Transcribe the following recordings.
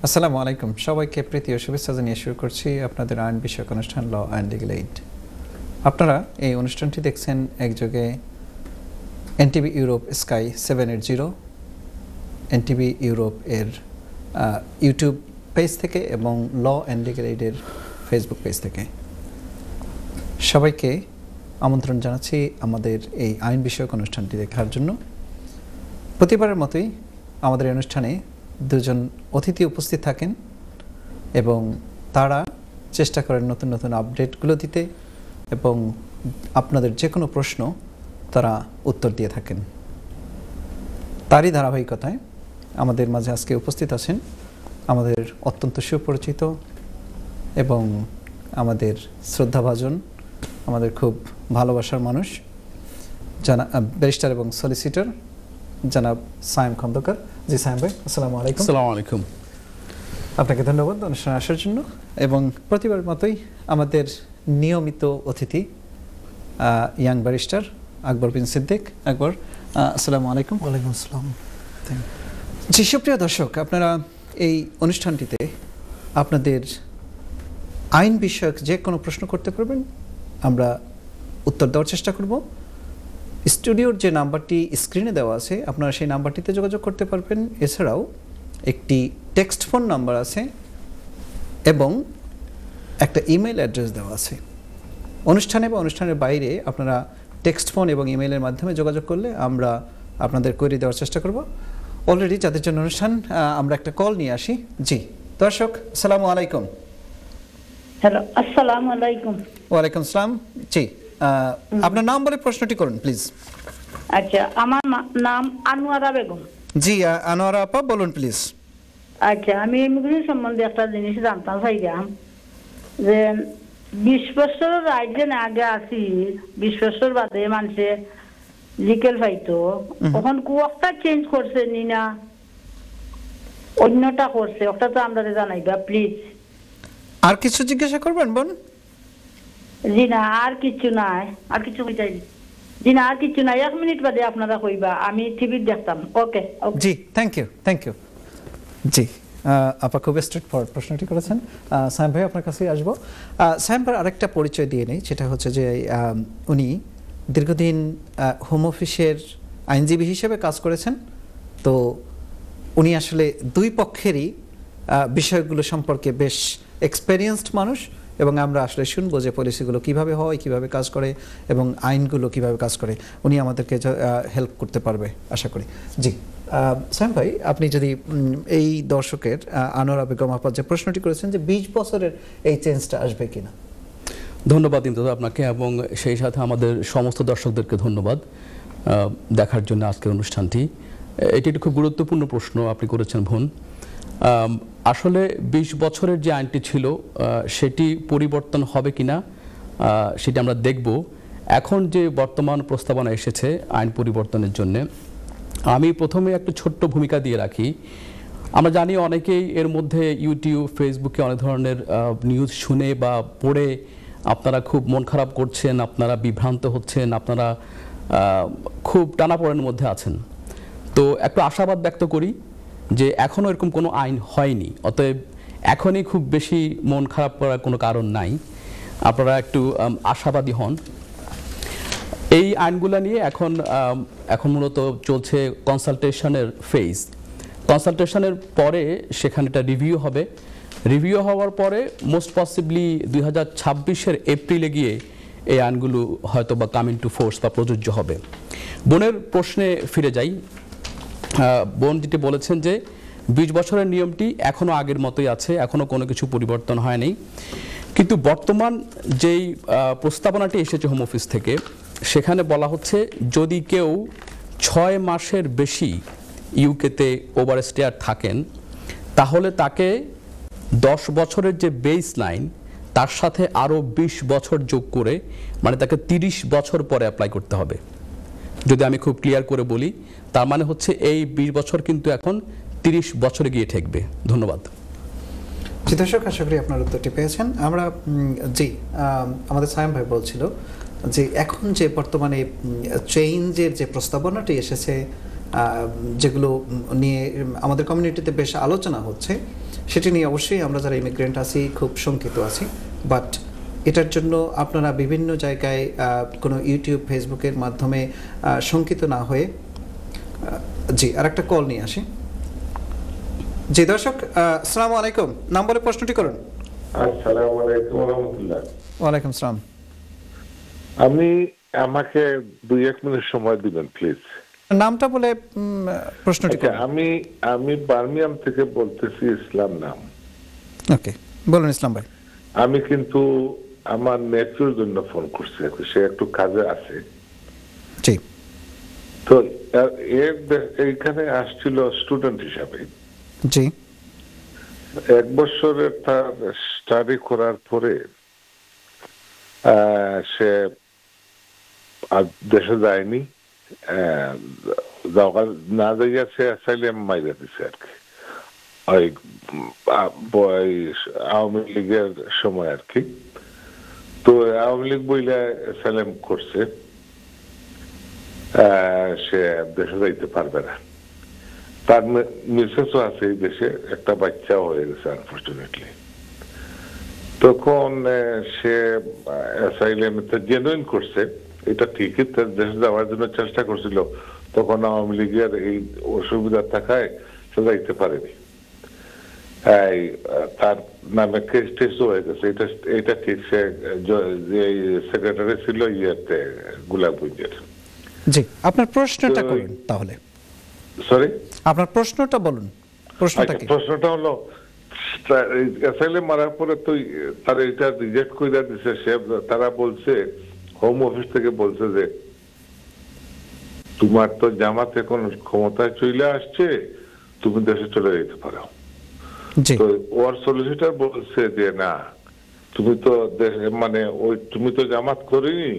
আসসালামু আলাইকুম, সবাইকে প্রীতি ও শুভেচ্ছা জানিয়ে শুরু করছি আপনাদের আইন বিষয়ক অনুষ্ঠান ল অ্যান্ড লিগ্যাল এইড। আপনারা এই অনুষ্ঠানটি দেখছেন একযোগে NTV Europe sky 780, NTV Europe এর ইউটিউব পেজ থেকে এবং ল অ্যান্ড লিগ্যাল এইডের ফেসবুক পেজ থেকে। সবাইকে আমন্ত্রণ জানাচ্ছি আমাদের এই আইন বিষয়ক অনুষ্ঠানটি দেখার জন্য। প্রতিবারের মতোই আমাদের এই অনুষ্ঠানে দুজন অতিথি উপস্থিত থাকেন এবং তারা চেষ্টা করেন নতুন নতুন আপডেটগুলো দিতে এবং আপনাদের যে কোনো প্রশ্ন তারা উত্তর দিয়ে থাকেন। তারই ধারাবাহিকতায় আমাদের মাঝে আজকে উপস্থিত আছেন আমাদের অত্যন্ত সুপরিচিত এবং আমাদের শ্রদ্ধাভাজন, আমাদের খুব ভালোবাসার মানুষ, ব্যারিস্টার এবং সলিসিটর জনাব সায়েম খন্দকার। জি সায়েম ভাই, আসসালামু আলাইকুম। আসসালামু আলাইকুম। আপনাকে ধন্যবাদ অনুষ্ঠানে আসার জন্য। এবং প্রতিবার মতোই আমাদের নিয়মিত অতিথি ইয়াং ব্যারিস্টার আকবর বিন সিদ্দিক। আকবর, আসসালামু আলাইকুম। ওয়ালাইকুম আসসালাম। জি সুপ্রিয় দর্শক, আপনারা এই অনুষ্ঠানটিতে আপনাদের আইন বিষয়ক যে কোনো প্রশ্ন করতে পারবেন, আমরা উত্তর দেওয়ার চেষ্টা করব। স্টুডিওর যে নাম্বারটি স্ক্রিনে দেওয়া আছে আপনারা সেই নাম্বারটিতে যোগাযোগ করতে পারবেন। এছাড়াও একটি টেক্সট ফোন নাম্বার আছে এবং একটা ইমেল অ্যাড্রেস দেওয়া আছে। অনুষ্ঠানে বা অনুষ্ঠানের বাইরে আপনারা টেক্সট ফোন এবং ইমেলের মাধ্যমে যোগাযোগ করলে আমরা আপনাদের কোয়েরি দেওয়ার চেষ্টা করব। অলরেডি যাদের জন্য অনুষ্ঠান, আমরা একটা কল নিয়ে আসি। জি দর্শক, আসসালামু আলাইকুম। হ্যালো, আসসালামু আলাইকুম। ওয়ালাইকুম আসসালাম। জি, আপনার নাম বলে প্রশ্নটি করুন প্লিজ। আচ্ছা, আমার নাম আনোয়ারা বেগম। জি আনোয়ারা আপা, বলুন প্লিজ। আচ্ছা, আমি ইমিগ্রেশন সম্বন্ধে একটা জিনিস জানতাম চাইলাম যে 20 বছরের রাইজেন আগে আসি, 20 বছর বাদে মানুষে লিগেল পাইতো, তখন কুয়াক্তা চেঞ্জ করছে নি না অন্যটা করছে, ওটা তো আমরা জানাইবা প্লিজ। আর কিছু জিজ্ঞাসা করবেন বোন? জি না, আর কিছু নাই, আর কিছু চাই। জি না, আর কিছু নাই, 1 মিনিট বাদে আপনারা কইবা, আমি টিভি দেখতাম। ওকে জি, থ্যাংক ইউ। জি আপা খুব স্ট্রেট ফরওয়ার্ড প্রশ্নটি করেছেন। সায়েম ভাই আপনার কাছেই আসবো। সায়েম ভাই আরেকটা পরিচয় দিয়ে নেই, সেটা হচ্ছে যে উনি দীর্ঘদিন হোম অফিসের আইনজীবী হিসেবে কাজ করেছেন। তো উনি আসলে দুই পক্ষেরই বিষয়গুলো সম্পর্কে বেশ এক্সপেরিয়েন্সড মানুষ এবং আমরা আসলে শুনবো যে পলিসিগুলো কিভাবে হয়, কিভাবে কাজ করে এবং আইনগুলো কিভাবে কাজ করে। উনি আমাদেরকে হেল্প করতে পারবে আশা করি। জি সায়েম ভাই, আপনি যদি এই দর্শকের আনোয়ারা বেগম আপা যে প্রশ্নটি করেছেন যে 20 বছরের এই চেঞ্জটা আসবে কিনা। ধন্যবাদ ইমদাদ আপনাকে এবং সেই সাথে আমাদের সমস্ত দর্শকদেরকে ধন্যবাদ দেখার জন্য আজকের অনুষ্ঠানটি। এটি একটি খুব গুরুত্বপূর্ণ প্রশ্ন আপনি করেছেন বোন। আসলে 20 বছরের যে আইনটি ছিল সেটি পরিবর্তন হবে কিনা সেটি আমরা দেখব। এখন যে বর্তমান প্রস্তাবনা এসেছে আইন পরিবর্তনের জন্য, আমি প্রথমে একটা ছোট্ট ভূমিকা দিয়ে রাখি। আমরা জানি অনেকেই এর মধ্যে ইউটিউব, ফেসবুকে অনেক ধরনের নিউজ শুনে বা পড়ে আপনারা খুব মন খারাপ করছেন, আপনারা বিভ্রান্ত হচ্ছেন, আপনারা খুব টানাপোড়েনের মধ্যে আছেন। তো একটু আশাবাদ ব্যক্ত করি যে এখনও এরকম কোনো আইন হয়নি, অতএব এখনই খুব বেশি মন খারাপ করার কোনো কারণ নাই। আপনারা একটু আশাবাদী হন। এই আইনগুলো নিয়ে এখন মূলত চলছে কনসালটেশনের ফেজ। কনসালটেশনের পরে সেখানে একটা রিভিউ হবে। রিভিউ হওয়ার পরে মোস্ট পসিবলি 2026-এর এপ্রিলে গিয়ে এই আইনগুলো হয়তো বা কাম ইন টু ফোর্স বা প্রযোজ্য হবে। বোনের প্রশ্নে ফিরে যাই। বোন যেটি বলেছেন যে 20 বছরের নিয়মটি এখনও আগের মতোই আছে, এখনও কোনো কিছু পরিবর্তন হয়নি। কিন্তু বর্তমান যেই প্রস্তাবনাটি এসেছে হোম অফিস থেকে, সেখানে বলা হচ্ছে যদি কেউ 6 মাসের বেশি ইউকেতে ওভারস্টেয়ার থাকেন তাহলে তাকে 10 বছরের যে বেস লাইন তার সাথে আরও 20 বছর যোগ করে, মানে তাকে 30 বছর পরে অ্যাপ্লাই করতে হবে। যদি আমি খুব ক্লিয়ার করে বলি, তার মানে হচ্ছে এই 20 বছর কিন্তু এখন 30 বছরে গিয়ে ঠেকবে। ধন্যবাদ। জি দর্শক, আশা করি আপনার উত্তরটি পেয়েছেন। আমরা জি আমাদের সায়েম ভাই বলছিল যে এখন যে বর্তমানে চেঞ্জের যে প্রস্তাবনাটি এসেছে যেগুলো নিয়ে আমাদের কমিউনিটিতে বেশ আলোচনা হচ্ছে, সেটি নিয়ে অবশ্যই আমরা যারা ইমিগ্রেন্ট আছি খুব শঙ্কিত আছি। বাট এটার জন্য আপনারা বিভিন্ন জায়গায় কোনো ইউটিউব ফেসবুকের মাধ্যমে শঙ্কিত না হয়ে, জি আর একটা কল নিয়ে আসি। জি দর্শক, আসসালামু আলাইকুম, নাম বলে প্রশ্নটি করুন। আসসালামু আলাইকুম ওয়া রাহমাতুল্লাহ। ওয়ালাইকুম আসসালাম। আমাকে 2-1 মিনিট সময় দিবেন প্লিজ। নামটা বলে প্রশ্নটি করুন। আমি বার্মিয়াম থেকে বলতেছি, ইসলাম নাম। ওকে, বলুন ইসলাম ভাই। আমি কিন্তু আমার নেফিউর জন্য ফোন করছি, সে একটু কাজে আছে। জি। তো এইখানে আসছিল স্টুডেন্ট হিসাবে। জি। 1 বছরের তার স্টাডি করার পরে সে আর দেশে যায়নি, না যাইয়া সে অ্যাসাইলাম মাইরা দিছে আর কি, ওই আওয়ামী লীগের সময় আর কি। তো আওয়ামী লীগ বইলা অ্যাসাইলাম করছে, সে দেশে যাইতে পারবে না। তার মিসেসও আছে এই দেশে, একটা বাচ্চাও হয়ে গেছে আনফরচুনেটলি। তখন সে অ্যাসাইলামে জেনুইন করছে, এটা ঠিকই, তার দেশে যাওয়ার জন্য চেষ্টা করছিল। তখন আওয়ামী লীগের এই অসুবিধা থাকায় সে যাইতে পারেনি, তার নামে কেস টেস্ট হয়ে গেছে। এটা ঠিক, সে সেক্রেটারি ছিল ইয়েতে গোলাপগঞ্জের। জি, আপনার প্রশ্নটা করুন তাহলে। সরি, আপনার প্রশ্নটা বলুন। প্রশ্নটা হলো, অ্যাসাইলাম মারার পরে তো তার এটা রিজেক্ট করে দিছে। সে তারা বলছে, হোম অফিস থেকে বলছে যে তোমার তো জামাত এখন ক্ষমতায় চলে আসছে, তুমি দেশে চলে যেতে পারো। তো ওর সলিসিটার বলছে যে না, তুমি তো মানে ওই তুমি তো জামাত করিনি,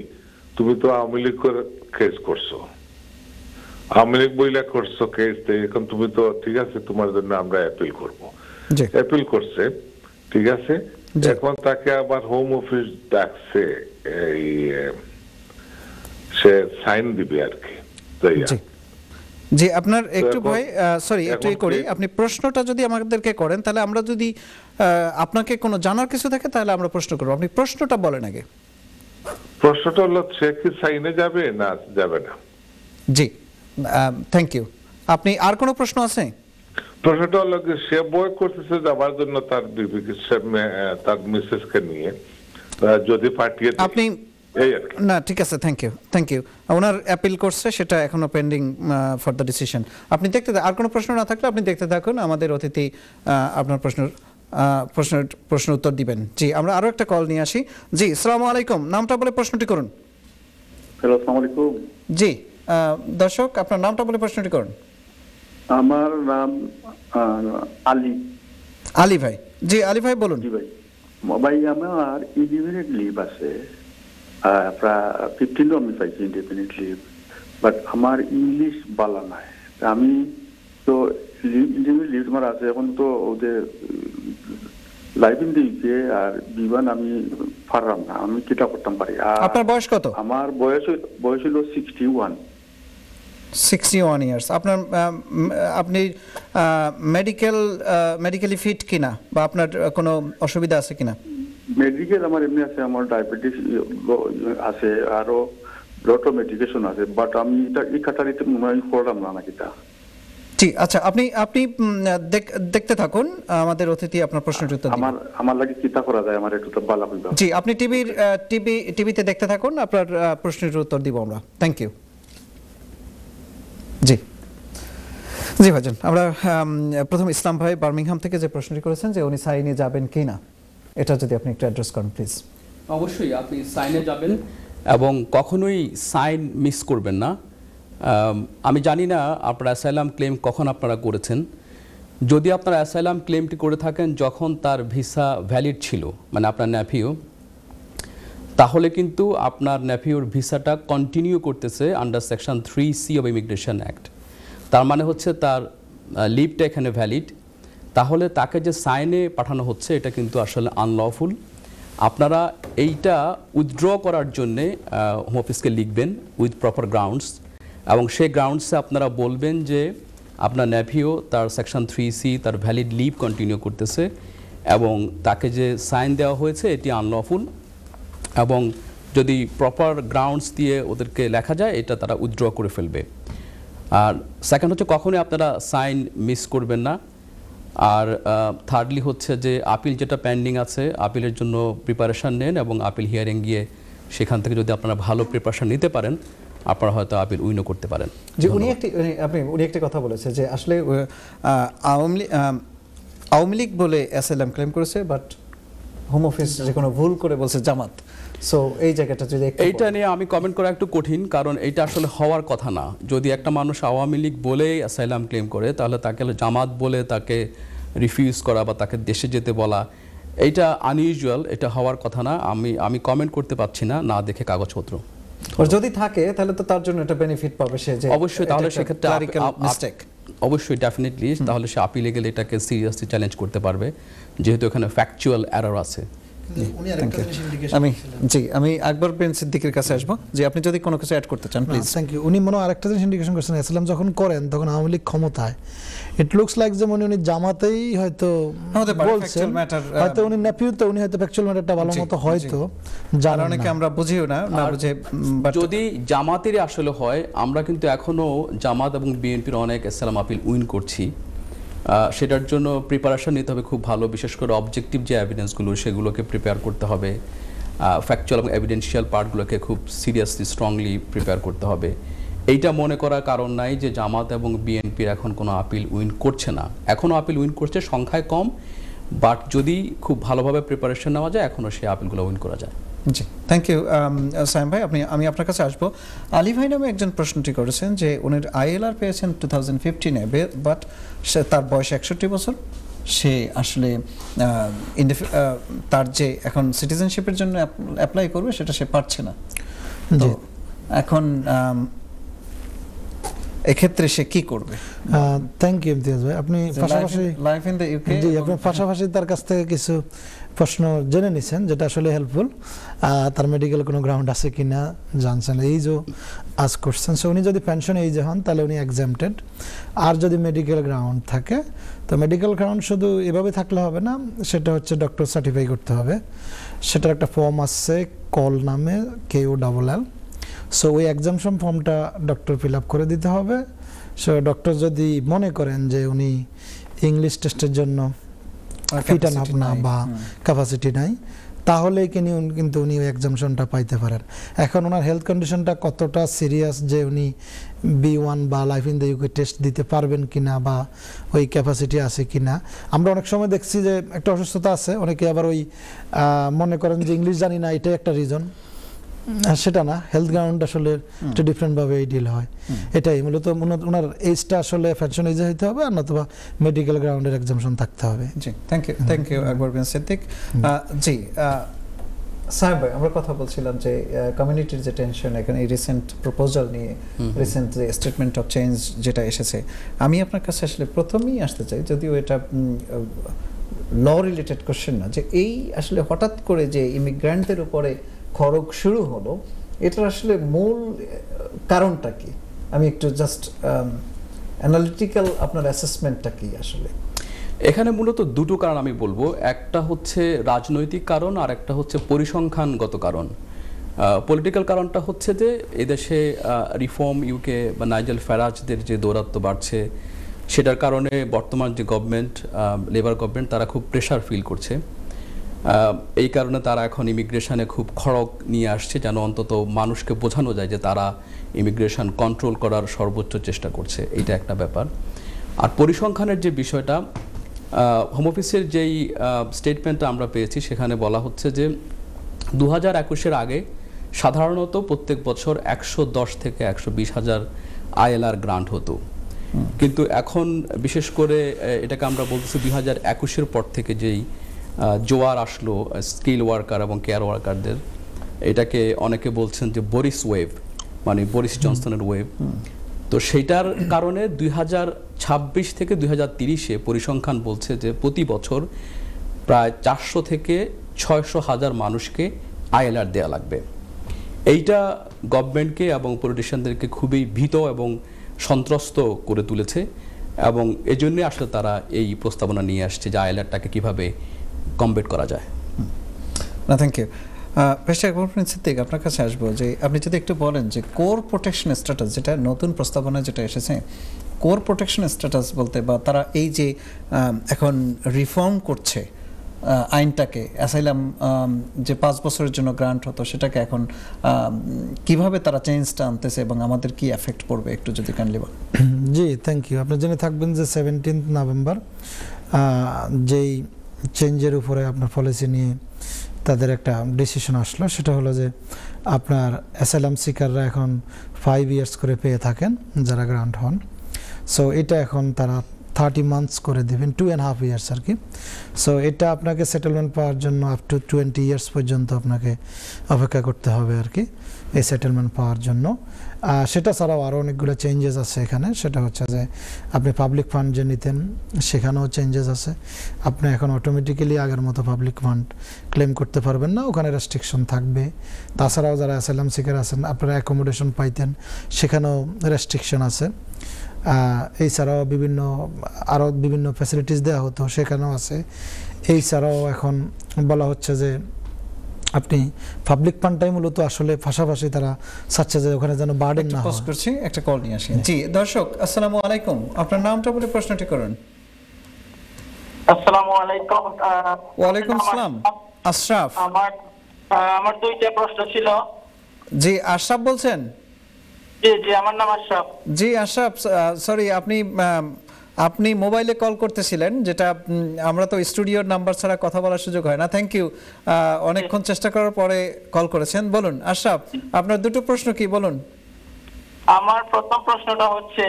তুমি তো আওয়ামী লীগ কেস করছো, আওয়ামী লীগ বইলা করছো কেস, এখন তুমি তো ঠিক আছে, তোমার জন্য আমরা অ্যাপিল করবো। অ্যাপিল করছে, ঠিক আছে। এখন তাকে আবার হোম অফিস ডাকছে, এই সে সাইন দিবে আর কি। জি, আপনার একটু ভাই সরি একটু করি, আপনি প্রশ্নটা যদি আমাদেরকে করেন তাহলে আমরা যদি আপনাকে কোনো জানার কিছু থাকে তাহলে আমরা প্রশ্ন করব। আপনি প্রশ্নটা বলেন আগে। প্রশ্নটা হলো, সে কি সাইনে যাবে না যাবে না? জি, থ্যাংক ইউ। আপনি আর কোনো প্রশ্ন আছে? প্রশ্নটা হলো সে বই করতেছে যাবার জন্য তার বিবিকে, তার মিসেসকে নিয়ে, যদি পাঠিয়ে আপনি না, ঠিক আছে, থ্যাংক ইউ। ওনার অ্যাপিল করছে, সেটা এখনো পেন্ডিং ফর দ্য ডিসিশন। আপনি দেখতে, আর কোনো প্রশ্ন না থাকলে আপনি দেখতে থাকুন, আমাদের অতিথি আপনার প্রশ্নের উত্তর দিবেন। জি, আমরা আরো একটা কল নিয়ে আসি। জি, আসসালামু আলাইকুম, নামটা বলে প্রশ্নটি করুন। হ্যালো, আসসালামু আলাইকুম। জি দর্শক, আপনার নামটা বলে প্রশ্নটি করুন। আমার নাম আলী। আলী ভাই। জি আলী ভাই বলুন। জি ভাই। ভাই আমার ইনডিপেন্ডেন্ট লিভ আছে, প্রায় 15 আমি পাইছি ইনডিপেন্ডেন্ট লিভ, বাট আমার ইংলিশ বালা নাই। আমি তো ইনডিপেন্ডেন্ট লিভ আমার আছে, এখন তো ওদের লাইভ ইন দিকে আর বিমান আমি পারলাম না, আমি কিটা করতাম পারি। আপনার বয়স কত? আমার বয়স হলো 61 ইয়ার্স। আপনার আপনি মেডিকেলি ফিট কিনা, বা আপনার কোনো অসুবিধা আছে কিনা? মেডিকেল আমার এমনি আছে, আমার ডায়াবেটিস আছে, আরো লট অফ মেডিকেশন আছে, বাট আমি এটা এই কাটারিতে মনে হয় করলাম না নাকি তা। ঠিক আচ্ছা, আপনি দেখতে থাকুন, আমাদের অতিথি আপনার প্রশ্নের উত্তর দিবেন। আমার লাগে কিতা করা যায়, আমার একটু ভালো হইবা। জি, আপনি টিভিতে দেখতে থাকুন, আপনার প্রশ্নের উত্তর দিব আমরা। Thank you. জি ভাইজান, আমরা প্রথম ইসলাম ভাই বার্মিংহাম থেকে যে প্রশ্নটি করেছেন যে উনি সাইনে যাবেন কিনা, এটা যদি আপনি একটু অ্যাড্রেস করেন প্লিজ। অবশ্যই আপনি সাইনে যাবেন এবং কখনোই সাইন মিস করবেন না। আমি জানি না আপনারা অ্যাসাইলাম ক্লেম কখন আপনারা করেছেন। যদি আপনারা অ্যাসাইলাম ক্লেমটি করে থাকেন যখন তার ভিসা ভ্যালিড ছিল, মানে আপনার নেফিউ, তাহলে কিন্তু আপনার নেফিউর ভিসাটা কন্টিনিউ করতেছে under section 3C of immigration act. তার মানে হচ্ছে তার লিভটা এখানে ভ্যালিড, তাহলে তাকে যে সাইনে পাঠানো হচ্ছে এটা কিন্তু আসলে আনলফুল। আপনারা এইটা উইথড্র করার জন্যে হোম অফিসকে লিখবেন উইথ প্রপার গ্রাউন্ডস, এবং সেই গ্রাউন্ডসে আপনারা বলবেন যে আপনার নেভিও তার সেকশন 3C তার ভ্যালিড লিভ কন্টিনিউ করতেছে এবং তাকে যে সাইন দেওয়া হয়েছে এটি আনলফুল, এবং যদি প্রপার গ্রাউন্ডস দিয়ে ওদেরকে লেখা যায় এটা তারা উইথড্র করে ফেলবে। আর সেকেন্ড হচ্ছে কখনোই আপনারা সাইন মিস করবেন না। আর থার্ডলি হচ্ছে যে আপিল যেটা পেন্ডিং আছে আপিলের জন্য প্রিপারেশান নেন এবং আপিল হিয়ারিং গিয়ে সেখান থেকে যদি আপনারা ভালো প্রিপারেশান নিতে পারেন আপনারা হয়তো আপিল উইনও করতে পারেন। যে উনি একটি কথা বলেছে যে আসলে আওয়ামী লীগ বলে অ্যাসাইলাম ক্লেম করেছে, বাট হোম অফিস যে কোনো ভুল করে বলছে জামাত। সো এই জায়গাটা যদি এইটা নিয়ে আমি কমেন্ট করা একটু কঠিন, কারণ এটা আসলে হওয়ার কথা না। যদি একটা মানুষ আওয়ামী লীগ বলে অ্যাসাইলাম ক্লেম করে তাহলে তাকে জামাত বলে তাকে রিফিউজ করা বা তাকে দেশে যেতে বলা এইটা আনইউজুয়াল, এটা হওয়ার কথা না। আমি কমেন্ট করতে পারছি না, না দেখে কাগজপত্র। যদি থাকে তাহলে তো তার জন্য একটা বেনিফিট পাবে সে, যে অবশ্যই তাহলে সেক্ষেত্রে মিস্টেক অবশ্যই ডেফিনেটলি তাহলে সে আপিলে গেলে এটাকে সিরিয়াসলি চ্যালেঞ্জ করতে পারবে, যেহেতু এখানে ফ্যাকচুয়াল এরর আছে। আমি আকবর বিন সিদ্দিকের কাছে আসবো, যে আপনি যদি কোনো কিছু অ্যাড করতে চান প্লিজ। Thank you. উনি মনে আরেকটা জিনিস ইন্ডিকেশন করছেন, ইসলাম যখন করেন তখন আওয়ামী লীগ ক্ষমতায়, ইট লুকস লাইক যেমন উনি জামাতেই হয়তো বলছেন, হয়তো উনি নেপিউতে উনি হয়তো ফ্যাকচুয়াল ম্যাটারটা ভালো মতো হয়তো জানেন, অনেকে আমরা বুঝিও না বুঝে। যদি জামাতেরই আসলে হয়, আমরা কিন্তু এখনো জামাত এবং বিএনপির অনেক ইসলাম আপিল উইন করছি, সেটার জন্য প্রিপারেশন নিতে হবে খুব ভালো, বিশেষ করে অবজেক্টিভ যে এভিডেন্সগুলো সেগুলোকে প্রিপেয়ার করতে হবে, ফ্যাকচুয়াল এবং এভিডেন্সিয়াল পার্টগুলোকে খুব সিরিয়াসলি স্ট্রংলি প্রিপেয়ার করতে হবে। এইটা মনে করার কারণ নাই যে জামাত এবং বিএনপির এখন কোনো আপিল উইন করছে না, এখনও আপিল উইন করছে, সংখ্যায় কম, বাট যদি খুব ভালোভাবে প্রিপারেশন নেওয়া যায় এখনও সেই আপিলগুলো উইন করা যায়। জি, থ্যাংক ইউ সাইম ভাই। আমি আপনার কাছে আসবো। আলী ভাই নামে একজন প্রশ্নটি করেছেন যে উনি ILR পেয়েছেন 2015-এ, বাট তার বয়স 61 বছর, সে আসলে তার যে এখন সিটিজেনশিপের জন্য অ্যাপ্লাই করবে সেটা সে পারছে না। তো এখন এক্ষেত্রে সে কি করবে? থ্যাংক ইউ ইমতিয়াজ ভাই। আপনি পাশাপাশি লাইফ ইন দ্য ইউকে, জি আপনি পাশাপাশি তার কাছ থেকে কিছু প্রশ্ন জেনে নিছেন, যেটা আসলে হেল্পফুল। তার মেডিকেল কোনো গ্রাউন্ড আছে কিনা জানছেন, এই যে আজ করছেন। সো উনি যদি পেনশন এই যে হন তাহলে উনি এক্সামটেড। আর যদি মেডিকেল গ্রাউন্ড থাকে, তো মেডিকেল গ্রাউন্ড শুধু এভাবে থাকলে হবে না, সেটা হচ্ছে ডক্টর সার্টিফাই করতে হবে। সেটার একটা ফর্ম আসছে কল নামে, KOLL। সো ওই এক্সামশন ফর্মটা ডক্টর ফিল আপ করে দিতে হবে। সো ডক্টর যদি মনে করেন যে উনি ইংলিশ টেস্টের জন্য ফিট আপ না বা ক্যাপাসিটি নাই, তাহলে কিন্তু উনি ওই এক্সামশনটা পাইতে পারেন। এখন ওনার হেলথ কন্ডিশনটা কতটা সিরিয়াস যে উনি B1 বা life in the UK test দিতে পারবেন কিনা বা ওই ক্যাপাসিটি আছে কিনা। আমরা অনেক সময় দেখছি যে একটা অসুস্থতা আছে, অনেকে আবার ওই মনে করেন যে ইংলিশ জানি না, এটাই একটা রিজন। সেটা না, হেলথ গ্রাউন্ড আসলে একটা ডিফারেন্টভাবে ডিল হয়। এটাই মূলত ওনার এজটা আসলে পেনশন এজে হইতে হবে, আর নতুবা মেডিকেল গ্রাউন্ডের এক্সামশন থাকতে হবে। জি, থ্যাংক ইউ আকবর বিন সিদ্দিক। জি সাহেব ভাই, আমরা কথা বলছিলাম যে কমিউনিটির যে টেনশন এখানে এই রিসেন্ট প্রপোজাল নিয়ে, রিসেন্ট যে স্টেটমেন্ট অফ চেঞ্জ যেটা এসেছে, আমি আপনার কাছে আসলে প্রথমেই আসতে চাই, যদিও এটা ল রিলেটেড কোশ্চেন না, যে এই আসলে হঠাৎ করে যে ইমিগ্র্যান্টদের উপরে খড়গ শুরু হলো, এটার আসলে মূল কারণটা কি? আমি একটু জাস্ট অ্যানালিটিক্যাল আপনার অ্যাসেসমেন্টটা কি আসলে? এখানে মূলত দুটো কারণ আমি বলবো, একটা হচ্ছে রাজনৈতিক কারণ আর একটা হচ্ছে পরিসংখ্যানগত কারণ। পলিটিক্যাল কারণটা হচ্ছে যে এদেশে রিফর্ম ইউকে বা নাইজেল ফ্যারাজদের যে দৌরাত্ম্য বাড়ছে, সেটার কারণে বর্তমান যে গভর্নমেন্ট, লেবার গভর্নমেন্ট, তারা খুব প্রেশার ফিল করছে। এই কারণে তারা এখন ইমিগ্রেশনে খুব খড়গ নিয়ে আসছে, যেন অন্তত মানুষকে বোঝানো যায় যে তারা ইমিগ্রেশন কন্ট্রোল করার সর্বোচ্চ চেষ্টা করছে। এইটা একটা ব্যাপার। আর পরিসংখ্যানের যে বিষয়টা, হোম অফিসের যেই স্টেটমেন্টটা আমরা পেয়েছি সেখানে বলা হচ্ছে যে 2021-এর আগে সাধারণত প্রত্যেক বছর 110 থেকে 120 হাজার ILR গ্রান্ট হতো, কিন্তু এখন বিশেষ করে এটাকে আমরা বলতেছি 2021-এর পর থেকে যেই জোয়ার আসলো স্কিল ওয়ার্কার এবং কেয়ার ওয়ার্কারদের, এটাকে অনেকে বলছেন যে বরিস ওয়েভ, মানে বরিস জনসনের ওয়েভ। তো সেইটার কারণে 2026 থেকে 2030-এ পরিসংখ্যান বলছে যে প্রতি বছর প্রায় 400 থেকে 600 হাজার মানুষকে ILR দেওয়া লাগবে। এইটা গভর্নমেন্টকে এবং পলিটিশিয়ানদেরকে খুবই ভীত এবং সন্ত্রস্ত করে তুলেছে, এবং এজন্যই আসলে তারা এই প্রস্তাবনা নিয়ে আসছে যে আইএলআরটাকে কিভাবে কমবেট করা যায়। না, থ্যাংক ইউ। পেশা সিদ্দিক, আপনার কাছে আসবো যে আপনি যদি একটু বলেন যে কোর প্রোটেকশন স্ট্যাটাস, যেটা নতুন প্রস্তাবনা যেটা এসেছে, কোর প্রোটেকশন স্ট্যাটাস বলতে, বা তারা এই যে এখন রিফর্ম করছে আইনটাকে, অ্যাসাইলাম যে 5 বছরের জন্য গ্রান্ট হতো সেটাকে এখন কিভাবে তারা চেঞ্জটা আনতেছে এবং আমাদের কি এফেক্ট পড়বে, একটু যদি কাইন্ডলি বলেন। জি, থ্যাংক ইউ। আপনি জেনে থাকবেন যে 17 নভেম্বর যেই চেঞ্জের উপরে আপনার পলিসি নিয়ে তাদের একটা ডিসিশন আসলো, সেটা হলো যে আপনার অ্যাসাইলাম সিকাররা এখন 5 ইয়ার্স করে পেয়ে থাকেন যারা গ্রান্ট হন। সো এটা এখন তারা 30 মান্থস করে দেবেন, 2.5 ইয়ার্স আর কি। সো এটা আপনাকে সেটেলমেন্ট পাওয়ার জন্য আপ টু 20 ইয়ার্স পর্যন্ত আপনাকে অপেক্ষা করতে হবে আর কি, এই সেটেলমেন্ট পাওয়ার জন্য। সেটা ছাড়াও আরও অনেকগুলো চেঞ্জেস আছে এখানে। সেটা হচ্ছে যে আপনি পাবলিক ফান্ড যে নিতেন সেখানেও চেঞ্জেস আছে। আপনি এখন অটোমেটিক্যালি আগের মতো পাবলিক ফান্ড ক্লেম করতে পারবেন না, ওখানে রেস্ট্রিকশন থাকবে। তাছাড়াও যারা অ্যাসাইলাম সিকার আছেন, আপনারা অ্যাকোমোডেশন পাইতেন, সেখানেও রেস্ট্রিকশন আছে। এছাড়াও আরও বিভিন্ন ফ্যাসিলিটিস দেওয়া হতো, সেখানেও আছে। এছাড়াও এখন বলা হচ্ছে যে আপনি পাবলিক ফান্ডটাই মূলত আসলে পাশাপাশি তারা চাচ্ছে যে ওখানে যেন বার্ডেন না হয়। পজ করছি, একটা কল নিয়ে আসি। জি দর্শক, আসসালামু আলাইকুম, আপনার নামটা বলে প্রশ্নটি করুন। আসসালামু আলাইকুম। ওয়ালাইকুম আসসালাম। আশরাফ, আমার দুইটা প্রশ্ন ছিল। জি আশরাফ বলছেন? জি জি, আমার নাম আশরাফ। জি আশরাফ, সরি, আপনি মোবাইলে কল করতেছিলেন, যেটা আমরা তো স্টুডিওর নাম্বার ছাড়া কথা বলার সুযোগ হয় না। থ্যাংক ইউ, অনেকক্ষণ চেষ্টা করার পরে কল করেছেন। বলুন আশরাফ, আপনার দুটো প্রশ্ন কি বলুন। আমার প্রথম প্রশ্নটা হচ্ছে,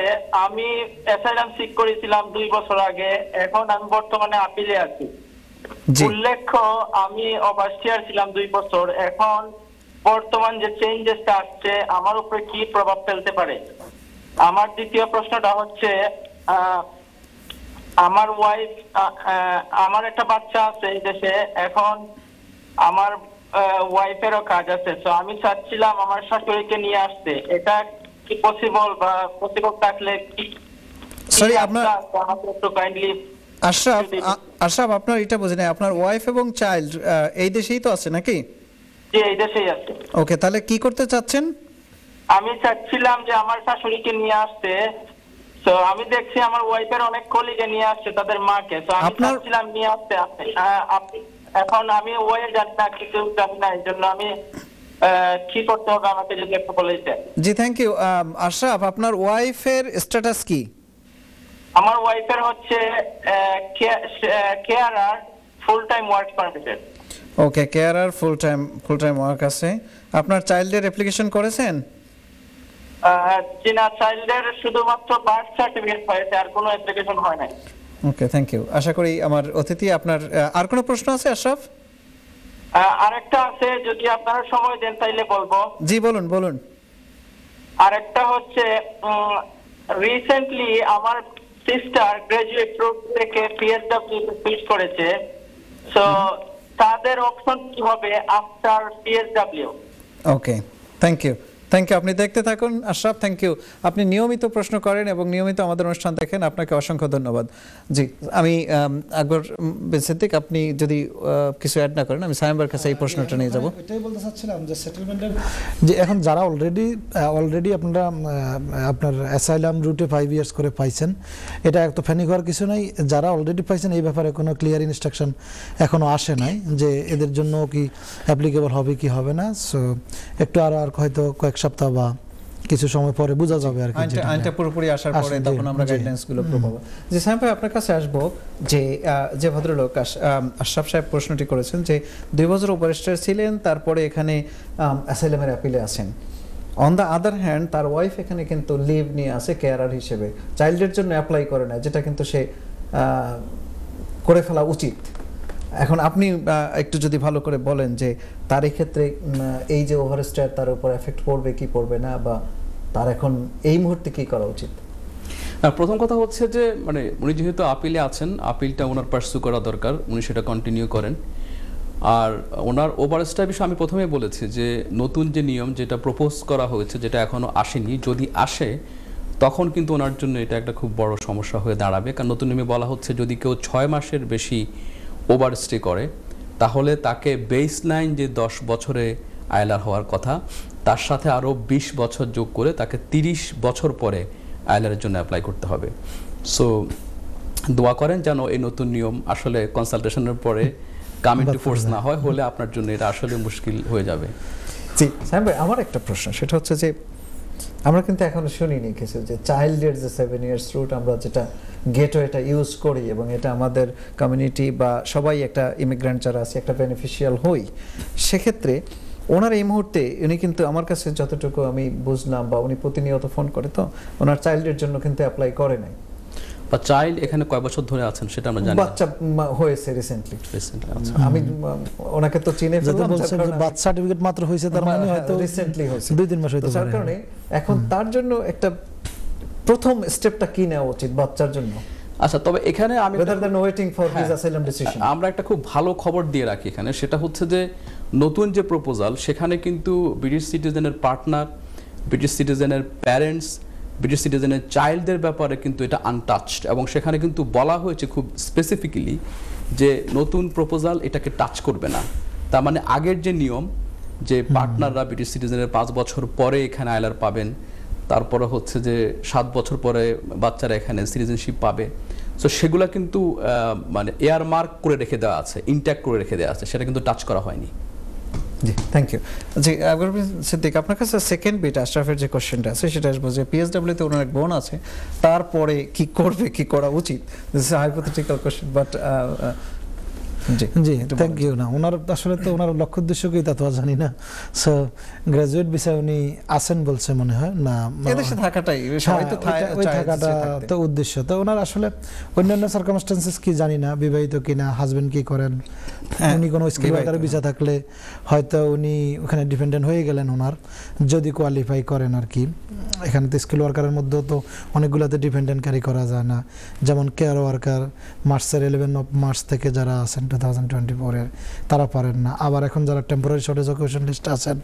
আমি অ্যাসাইলাম সিক করেছিলাম 2 বছর আগে, এখন আমি বর্তমানে আপিলে আছি। উল্লেখ্য আমি ওভারস্টিয়ার ছিলাম 2 বছর। এখন বর্তমান যে চেঞ্জেসটা আসছে আমার উপরে কি প্রভাব ফেলতে পারে? আমার দ্বিতীয় প্রশ্নটা হচ্ছে, আমার ওয়াইফ, আমার একটা বাচ্চা আছে এই দেশে, এখন আমার ওয়াইফেরও কাজ আছে, তো আমি চাচ্ছিলাম আমার শাশুড়িকে নিয়ে আসতে। এটা কি পসিবল, বা পসিবল থাকলে কি? সরি, আপনার একটু কাইন্ডলি। আশরাফ, আপনার এটা বুঝি না, আপনার ওয়াইফ এবং চাইল্ড এই দেশেই তো আছে নাকি? জি, এই দেশেই আছে। ওকে, তাহলে কি করতে চাচ্ছেন? আমি চাচ্ছিলাম যে আমার শাশুড়িকে নিয়ে আসতে। তো আমি দেখছি আমার ওয়াইফের অনেক কলিগে নিয়ে আসছে তাদের মাকে, তো আমি চাচ্ছিলাম নিয়ে আসতে। এখন আমি ওয়াই জানি না, কিছু জানি না, এই জন্য আমি কি করতে হবে আমাকে যদি একটু বলে দিতেন। জি থ্যাংক ইউ। আশরাফ, আপনার ওয়াইফের স্ট্যাটাস কি? আমার ওয়াইফের হচ্ছে carer, full time work permitted. Okay, carer full time work আছে। আপনার চাইল্ডের অ্যাপ্লিকেশন করেছেন? জি না, চাইল্ডের শুধুমাত্র বার্থ সার্টিফিকেট হয়েছে, আর কোনো অ্যাপ্লিকেশন হয় নাই। ওকে, থ্যাংক ইউ। আশা করি আমার অতিথি, আপনার আর কোনো প্রশ্ন আছে আশরাফ? আরেকটা আছে, যদি আপনারা সময় দেন তাইলে বলবো। জি বলুন। আরেকটা হচ্ছে, রিসেন্টলি আমার সিস্টার গ্রাজুয়েট প্রোগ্রাম থেকে পিএসডব্লিউ সুইচ করেছে, সো তাদের অপশন কি হবে after PSW? Okay, thank you. আপনি দেখতে থাকুন আশরাফ, থ্যাংক ইউ। আপনি নিয়মিত প্রশ্ন করেন এবং নিয়মিত আমাদের অনুষ্ঠান দেখেন, আপনাকে অসংখ্য ধন্যবাদ। জি, আমি আকবর বিন সিদ্দিক, আপনি যদি কিছু অ্যাড না করেন, আমি সায়েমের কাছে এই প্রশ্নটা নিয়ে যাব। এটাই বলতে চাচ্ছিলাম যে সেটেলমেন্টের যে এখন যারা অলরেডি আপনারা আপনার অ্যাসাইলাম রুটে 5 ইয়ার্স করে পাইছেন, এটা একটু ফ্যানিক হওয়ার কিছু নাই। যারা অলরেডি পাইছেন এই ব্যাপারে কোনো ক্লিয়ার ইনস্ট্রাকশন এখনো আসে নাই যে এদের জন্য কি অ্যাপ্লিকেবল হবে কি হবে না। সো একটু আর হয়তো কয়েক সপ্তাহ বা কিছু সময় পরে বোঝা যাবে আর কি, আইনটা পুরোপুরি আসার পরে তখন আমরা গাইডলাইন্সগুলো পাবো। জি সাহেব ভাই, আপনার কাছে আসবো যে ভদ্রলোক আশরাফ সাহেব প্রশ্নটি করেছেন যে 2 বছর ওভারস্টেয়ার ছিলেন, তারপরে এখানে অ্যাসাইলামের অ্যাপিলে আসেন। অন দ্য আদার হ্যান্ড তার ওয়াইফ এখানে কিন্তু লিভ নিয়ে আসে কেয়ারার হিসেবে, চাইল্ডের জন্য অ্যাপ্লাই করে না, যেটা কিন্তু সে করে ফেলা উচিত। এখন আপনি একটু যদি ভালো করে বলেন যে তার এই ক্ষেত্রে এই যে ওভারস্টেয়ার তার উপর এফেক্ট পড়বে কি পড়বে না, বা তার এখন এই মুহূর্তে কি করা উচিত? প্রথম কথা হচ্ছে যে উনি যেহেতু আপিলে আছেন, আপিলটা ওনার পার্সু করা দরকার, উনি সেটা কন্টিনিউ করেন। আর ওনার ওভারস্টের বিষয়ে আমি প্রথমেই বলেছি যে নতুন যে নিয়ম যেটা প্রপোজ করা হয়েছে, যেটা এখনো আসেনি, যদি আসে তখন কিন্তু ওনার জন্য এটা একটা খুব বড় সমস্যা হয়ে দাঁড়াবে। কারণ নতুন নিয়মে বলা হচ্ছে যদি কেউ 6 মাসের বেশি ওভারস্টে করে তাহলে তাকে বেসলাইন যে 10 বছরে আইএলআর হওয়ার কথা তার সাথে আরও 20 বছর যোগ করে তাকে 30 বছর পরে আইএলআরের জন্য অ্যাপ্লাই করতে হবে। সো দোয়া করেন যেন এই নতুন নিয়ম আসলে কনসালটেশনের পরে কাম ইনটু ফোর্স না হয়, হলে আপনার জন্য এটা আসলে মুশকিল হয়ে যাবে। জি সাহেব ভাই, আমার একটা প্রশ্ন, সেটা হচ্ছে যে আমরা কিন্তু এখনো শুনিনি কিছু যে চাইল্ডের যে 7 ইয়ার্স রুট আমরা যেটা গেটওয়েটা ইউজ করি এবং এটা আমাদের কমিউনিটি বা সবাই একটা ইমিগ্রেন্ট যারা আছে একটা বেনিফিশিয়াল হই, সেক্ষেত্রে ওনার এই মুহূর্তে উনি কিন্তু আমার কাছে যতটুকু আমি বুঝলাম বা উনি প্রতিনিয়ত ফোন করে, তো ওনার চাইল্ডের জন্য কিন্তু অ্যাপ্লাই করে নাই। বা চাইল্ড এখানে কয় বছর ধরে আছেন সেটা আমরা জানি, বাচ্চা হয়েছে রিসেন্টলি। আমি ওনাকে তো চিনে ফেললাম, বার্থ সার্টিফিকেট মাত্র হয়েছে, তার মানে হয়তো রিসেন্টলি হয়েছে 2-3 মাস হইতে পারে। তার কারণে এখন তার জন্য একটা প্রথম স্টেপটা কি নেওয়া উচিত বাচ্চার জন্য? আচ্ছা, তবে এখানে আমি rather than waiting for his asylum decision, আমরা একটা খুব ভালো খবর দিয়ে রাখি এখানে, সেটা হচ্ছে যে নতুন যে প্রপোজাল সেখানে কিন্তু ব্রিটিশ সিটিজেনের পার্টনার, ব্রিটিশ সিটিজেনের প্যারেন্টস, ব্রিটিশ সিটিজেনের চাইল্ডদের ব্যাপারে কিন্তু এটা আনটাচড, এবং সেখানে কিন্তু বলা হয়েছে খুব স্পেসিফিক্যালি যে নতুন প্রপোজাল এটাকে টাচ করবে না। তার মানে আগের যে নিয়ম যে পার্টনাররা ব্রিটিশ সিটিজেনের 5 বছর পরে এখানে আইএলআর পাবেন, তারপরে হচ্ছে যে 7 বছর পরে বাচ্চারা এখানে সিটিজেনশিপ পাবে, সো সেগুলো কিন্তু মানে এয়ার মার্ক করে রেখে দেওয়া আছে, ইনট্যাক্ট করে রেখে দেওয়া আছে, সেটা কিন্তু টাচ করা হয়নি। জি থ্যাংক ইউ। জি সিদ্দিক, আপনার কাছে সেকেন্ড বিট আশরাফের যে কোশ্চেনটা আছে সেটা আসবো যে পিএসডব্লিউ তে ওনার এক বোন আছে, তারপরে কি করবে, কি করা উচিত? This is hypothetical question, but জি থ্যাংক ইউ। না ওনার আসলে তো ওনার লক্ষ্য উদ্দেশ্য কি তা তো জানি না। সো গ্রাজুয়েট বিষয়ে উনি আছেন বলছে মনে হয়, না এদেশে থাকাটাই সবাই তো থাকাটা তো উদ্দেশ্য। তো ওনার আসলে অন্যান্য সার্কামস্টেন্সেস কি জানি না, বিবাহিত কিনা, হাজবেন্ড কি করেন, উনি কোনো স্কিল ওয়ার্কারের ভিসা থাকলে হয়তো উনি ওখানে ডিপেন্ডেন্ট হয়ে গেলেন ওনার, যদি কোয়ালিফাই করেন আর কি। এখানে তো স্কিল ওয়ার্কারের মধ্যেও তো অনেকগুলোতে ডিপেন্ডেন্ট ক্যারি করা যায় না, যেমন কেয়ার ওয়ার্কার মার্চের 11 মার্চ থেকে যারা আছেন 2024-এর তারা পারেন না, আবার এখন যারা টেম্পোরারি শর্টেজ অকুপেশন লিস্টে আছেন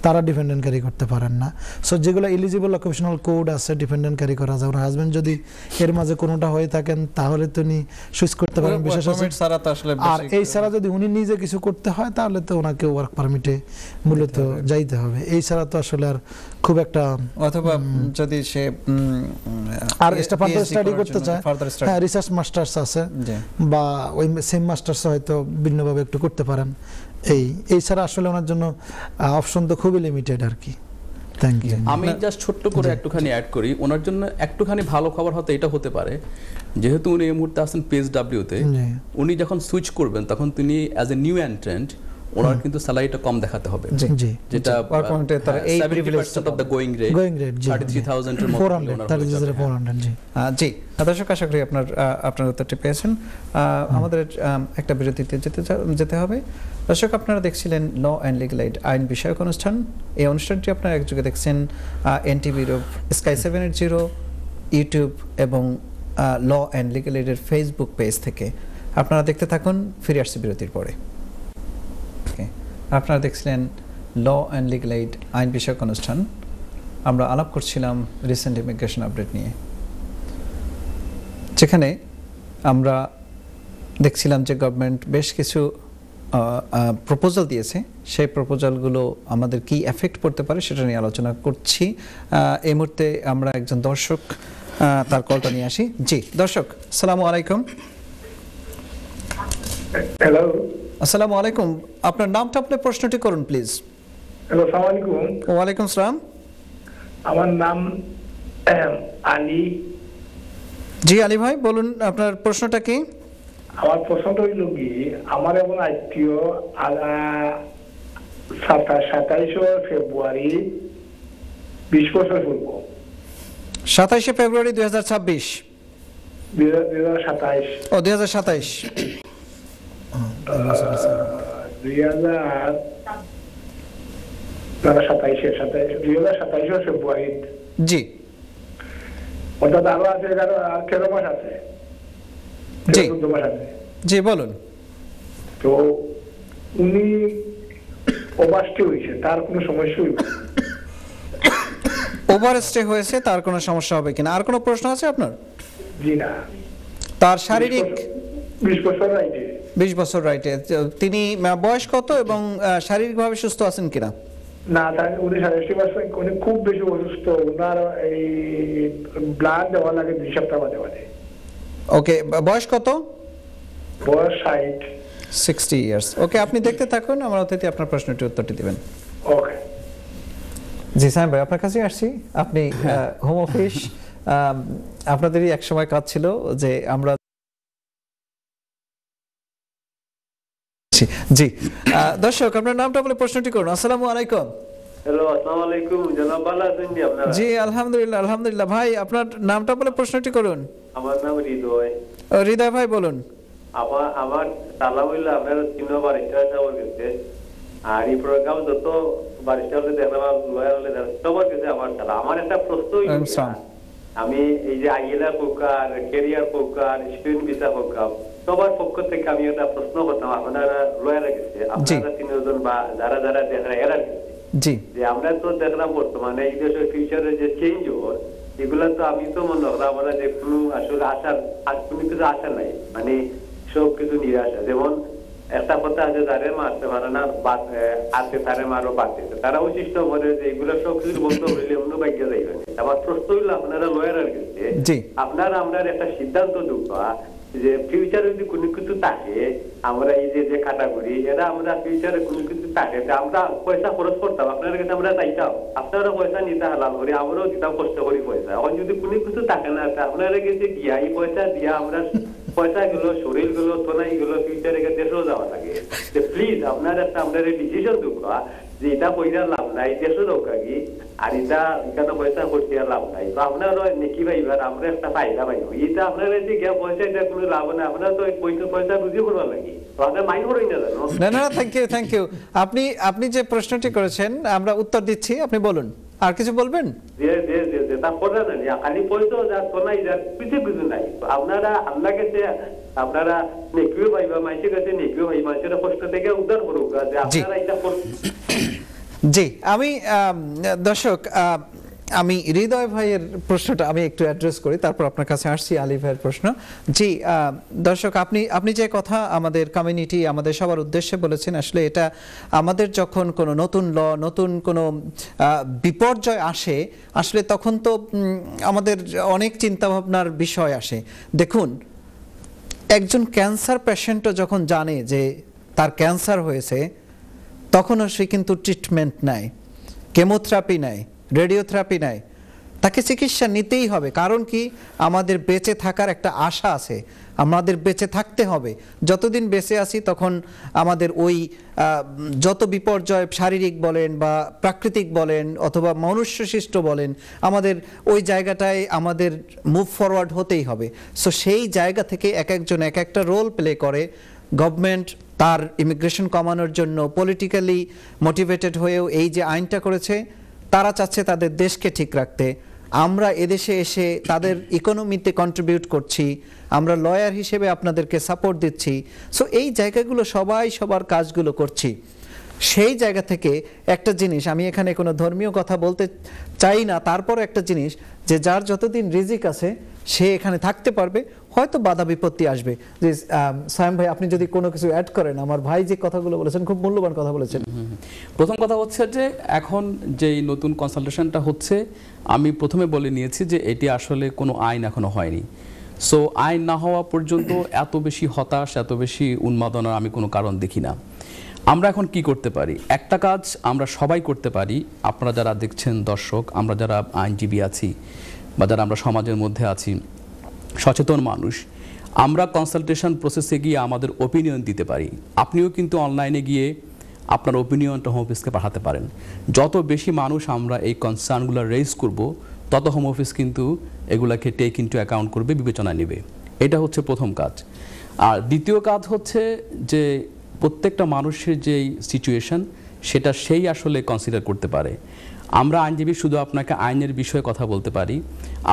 তারা ডিপেন্ডেন্ট ক্যারি করতে পারেন না। সো যেগুলো এলিজিবল অকুপেশনাল কোড আছে ডিপেন্ডেন্ট ক্যারি করা যায়, ওনার হাজবেন্ড যদি এর মাঝে কোনোটা হয়ে থাকেন তাহলে তো উনি সুইচ করতে পারেন বিশেষ আর এই ছাড়া যদি উনি নিজে কিছু করতে হয় তাহলে তো ওনাকে ওয়ার্ক পারমিটে মূলত যাইতে হবে। এই ছাড়া তো আসলে আর খুব একটা, অথবা যদি সে আর একটা ফার্দার স্টাডি করতে চায়, হ্যাঁ রিসার্চ মাস্টার্স আছে বা ওই সেম মাস্টার্স হয়তো ভিন্নভাবে একটু করতে পারেন। এই ছাড়া আসলে ওনার জন্য অপশন তো খুবই লিমিটেড আর কি। Thank you. আমি জাস্ট ছোট্ট করে একটুখানি অ্যাড করি, ওনার জন্য একটুখানি ভালো খবর হয়তো এটা হতে পারে, যেহেতু উনি এই মুহূর্তে আছেন পিএসডব্লিউতে, উনি যখন সুইচ করবেন তখন তিনি অ্যাজ এ নিউ এন্ট্রেন্ট ওনার কিন্তু স্যালারিটা কম দেখাতে হবে, যেটা 70% অফ দ্য গোয়িং রেট 33,000 এর মতো জি। জি দর্শক, আশা করি আপনার উত্তরটি পেয়েছেন। আমাদের একটা বিরতিতে যেতে হবে। দর্শক, আপনারা দেখছিলেন ল অ্যান্ড লিগ্যাল এইড আইন বিষয়ক অনুষ্ঠান। এই অনুষ্ঠানটি আপনারা একযোগে দেখছেন এনটিভির স্কাই 780 ইউটিউব এবং ল অ্যান্ড লিগ্যাল এইডের ফেসবুক পেজ থেকে। আপনারা দেখতে থাকুন, ফিরে আসছি বিরতির পরে। আপনারা দেখছিলেন ল অ্যান্ড লিগ্যাল এইড আইন বিষয়ক অনুষ্ঠান। আমরা আলাপ করছিলাম রিসেন্ট ইমিগ্রেশন আপডেট নিয়ে, যেখানে আমরা দেখছিলাম যে গভর্নমেন্ট বেশ কিছু প্রপোজাল দিয়েছে। সেই প্রপোজালগুলো আমাদের কি এফেক্ট পড়তে পারে সেটা নিয়ে আলোচনা করছি। এই মুহূর্তে আমরা একজন দর্শক তার কলটা নিয়ে আসি। জি দর্শক, আসসালামু আলাইকুম। হ্যালো, আসসালামু আলাইকুম। আপনার নামটা, আপনার প্রশ্নটি করুন প্লিজ। হ্যালো, আসসালামু আলাইকুম। ওয়ালাইকুম আসসালাম। আমার নাম আলী। জি আলী ভাই, বলুন আপনার প্রশ্নটা কি? আমার প্রশ্নটা হইল কি, আমার এমন আত্মীয় 27 ফেব্রুয়ারি 20 বছর পূর্ব। 27 ফেব্রুয়ারি 2026? 2027। ও 2027। 2027 ফেব্রুয়ারি। জি, অর্থাৎ আরো আছে 13 মাস আছে। জি জি বলুন। তো উনি ওভারস্টে হয়েছে, তার কোনো সমস্যা হইবে না? ওভারস্টে হয়েছে, তার কোনো সমস্যা হবে কিনা? আর কোনো প্রশ্ন আছে আপনার? জি না। তার শারীরিক 20 বছর রাইটে। 20 বছর রাইটে। তিনি বয়স কত এবং শারীরিকভাবে সুস্থ আছেন কিনা? না, তার উনি 60 উনি খুব বেশি অসুস্থ, ওনার এই ব্লাড দেওয়া লাগে 2 সপ্তাহ বাদে বাদে। ওকে, বয়স কত? বয়স 60 ইয়ার্স। ওকে, আপনি দেখতে থাকুন, আমার অতিথি আপনার প্রশ্নটির উত্তরটি দিবেন। ওকে। জি সাইম ভাই, আপনার কাছে আসছি। আপনি হোম অফিস, আপনাদেরই এক সময় কাজ ছিল যে আমরা জি দর্শক আপনার নামটা বলে প্রশ্নটি করুন। আসসালামু আলাইকুম। হ্যালো, আসসালামু আলাইকুম। জনাব ভালো আছেন জি আপনারা? জি আলহামদুলিল্লাহ, আলহামদুলিল্লাহ। ভাই আপনার নামটা বলে প্রশ্নটি করুন। আমার নাম হৃদয়। হৃদয় ভাই বলুন। আমার সালাম হইল আপনারা তিনও বারিস্টার সবার কাছে, আর এই প্রোগ্রাম যত বারিস্টার হলে দেখলাম, লয়ার হলে সবার কাছে আমার সালাম। আমার একটা প্রশ্ন, আমি এই যে আইএলআর প্রকার, ক্যারিয়ার প্রকার, স্টুডেন্ট ভিসা প্রকার, সবার পক্ষ থেকে আমি একটা প্রশ্ন করতাম আপনারা লয়ারের কাছে, আপনারা তিনজন বা যারা যারা দেখেন এরা জি, যে আমরা তো দেখলাম বর্তমানে এই দেশের ফিউচারে যে চেঞ্জ হয়, এগুলা তো আমি তো মনে করলাম আমরা যে কোনো আসলে আশার কোনো কিছু আশা নাই, মানে সব কিছু নিরাশা। যেমন একটা কথা আছে, যারে মারতে পারে না আছে তারে মারো বাঁচতেছে, তারা উচিত করে যে এগুলো সব কিছু বন্ধ হইলে অন্য ভাগ্য যাইবে। আমার প্রশ্ন হইলো আপনারা লয়ারের কাছে, আপনারা আমরা একটা সিদ্ধান্ত দেবা যে ফিউচারে যদি কোনো কিছু থাকে, আমরা এই যে ক্যাটাগরি এরা আমরা ফিউচারে কোনো কিছু থাকে, আমরা পয়সা খরচ করতাম আপনার কাছে, আমরা চাইতাম আপনারা পয়সা নিতে হালাল করি, আমরাও দিতাম কষ্ট করি পয়সা। এখন যদি কোনো কিছু থাকে না, আপনারা কাছে গিয়া এই পয়সা দিয়া আমরা পয়সা গুলো, শরীর গুলো, তোনাই গুলো ফিউচারে দেশেও যাওয়া লাগে। প্লিজ আপনারা একটা আমরা ডিসিশন দেবা যে এটা পয়সা লাভ নাই, দেশও দরকার কি, আর এটা এখানে পয়সা করতে আর লাভ নাই। তো আপনারা নেকি পাইবার, আমরা একটা ফায়দা পাইব। এটা আপনারা যে গিয়া পয়সা, এটা কোনো লাভ নাই, আপনারা তো পয়সা রুজি করবার লাগে, তো আপনারা মাইন্ড করেন না জানো। না না, থ্যাংক ইউ। আপনি যে প্রশ্নটি করেছেন আমরা উত্তর দিচ্ছি, আপনি বলুন। আর কিছু বলবেন? খালি পয়সা যা তোনাই যা কিছু কিছু নাই, আপনারা আল্লাহ কাছে আপনারা নেকিও পাইবা, মানুষের কাছে নেকিও পাইবা, মানুষের কষ্ট থেকে উদ্ধার করুক। আপনারা এটা জি, আমি দর্শক আমি হৃদয় ভাইয়ের প্রশ্নটা আমি একটু অ্যাড্রেস করি, তারপর আপনার কাছে আসছি আলী ভাইয়ের প্রশ্ন। জি দর্শক, আপনি যে কথা আমাদের কমিউনিটি, আমাদের সবার উদ্দেশ্যে বলেছেন, আসলে এটা আমাদের যখন কোনো নতুন নতুন কোনো বিপর্যয় আসে, আসলে তখন তো আমাদের অনেক চিন্তাভাবনার বিষয় আসে। দেখুন, একজন ক্যান্সার পেশেন্টও যখন জানে যে তার ক্যান্সার হয়েছে, তখনও সে কিন্তু ট্রিটমেন্ট নেয়, কেমোথেরাপি নেয়, রেডিওথেরাপি নেয়, তাকে চিকিৎসা নিতেই হবে। কারণ কি, আমাদের বেঁচে থাকার একটা আশা আছে, আমাদের বেঁচে থাকতে হবে। যতদিন বেঁচে আছি তখন আমাদের ওই যত বিপর্যয়, শারীরিক বলেন বা প্রাকৃতিক বলেন অথবা মনুষ্যসৃষ্ট বলেন, আমাদের ওই জায়গাটায় আমাদের মুভ ফরওয়ার্ড হতেই হবে। সো সেই জায়গা থেকে এক একজন এক একটা রোল প্লে করে। গভর্নমেন্ট তার ইমিগ্রেশন কমানোর জন্য পলিটিক্যালি মোটিভেটেড হয়েও এই যে আইনটা করেছে, তারা চাচ্ছে তাদের দেশকে ঠিক রাখতে। আমরা এদেশে এসে তাদের ইকোনমিতে কন্ট্রিবিউট করছি, আমরা লয়ার হিসেবে আপনাদেরকে সাপোর্ট দিচ্ছি। সো এই জায়গাগুলো সবাই সবার কাজগুলো করছি। সেই জায়গা থেকে একটা জিনিস, আমি এখানে কোনো ধর্মীয় কথা বলতে চাই না, তারপর একটা জিনিস যে যার যতদিন রিজিক আছে সে এখানে থাকতে পারবে, হয়তো বাধা বিপত্তি আসবে। যে সায়েম ভাই, আপনি যদি কোনো কিছু অ্যাড করেন, আমার ভাই যে কথাগুলো বলেছেন খুব মূল্যবান কথা বলেছেন। প্রথম কথা হচ্ছে যে এখন যেই নতুন কনসালটেশনটা হচ্ছে, আমি প্রথমে বলে নিয়েছি যে এটি আসলে কোনো আইন এখনো হয়নি। সো আইন না হওয়া পর্যন্ত এত বেশি হতাশ, এত বেশি উন্মাদনার আমি কোনো কারণ দেখি না। আমরা এখন কি করতে পারি? একটা কাজ আমরা সবাই করতে পারি, আপনারা যারা দেখছেন দর্শক, আমরা যারা আইনজীবী আছি বা যারা আমরা সমাজের মধ্যে আছি, সচেতন মানুষ, আমরা কনসালটেশন প্রসেসে গিয়ে আমাদের ওপিনিয়ন দিতে পারি। আপনিও কিন্তু অনলাইনে গিয়ে আপনার ওপিনিয়নটা হোম অফিসকে পাঠাতে পারেন। যত বেশি মানুষ আমরা এই কনসার্নগুলো রেজ করব, তত হোম অফিস কিন্তু এগুলাকে টেক ইনটু অ্যাকাউন্ট করবে, বিবেচনায় নেবে। এটা হচ্ছে প্রথম কাজ। আর দ্বিতীয় কাজ হচ্ছে যে প্রত্যেকটা মানুষের যেই সিচুয়েশন, সেটা সেই আসলে কনসিডার করতে পারে। আমরা আইনজীবী শুধু আপনাকে আইনের বিষয়ে কথা বলতে পারি।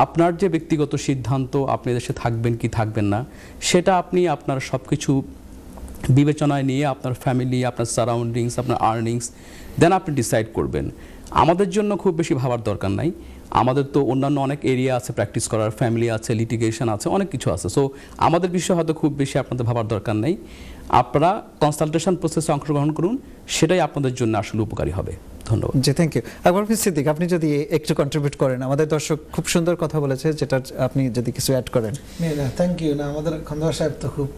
আপনার যে ব্যক্তিগত সিদ্ধান্ত, আপনি দেশে থাকবেন কি থাকবেন না, সেটা আপনি আপনার সব কিছু বিবেচনায় নিয়ে আপনার ফ্যামিলি, আপনার সারাউন্ডিংস, আপনার আর্নিংস, দেন আপনি ডিসাইড করবেন। আমাদের জন্য খুব বেশি ভাবার দরকার নাই, আমাদের তো অন্যান্য অনেক এরিয়া আছে প্র্যাকটিস করার, ফ্যামিলি আছে, লিটিগেশন আছে, অনেক কিছু আছে। সো আমাদের বিষয়ে হয়তো খুব বেশি আপনাদের ভাবার দরকার নেই। আপনারা কনসালটেশন প্রসেসে অংশগ্রহণ করুন, সেটাই আপনাদের জন্য আসলে উপকারী হবে। ধন্যবাদ। জি, থ্যাংক ইউ। একবার সিদ্দিক, আপনি যদি একটু কন্ট্রিবিউট করেন, আমাদের দর্শক খুব সুন্দর কথা বলেছে, যেটা আপনি যদি কিছু অ্যাড করেন। Thank you. না, আমাদের খন্দকার সাহেব তো খুব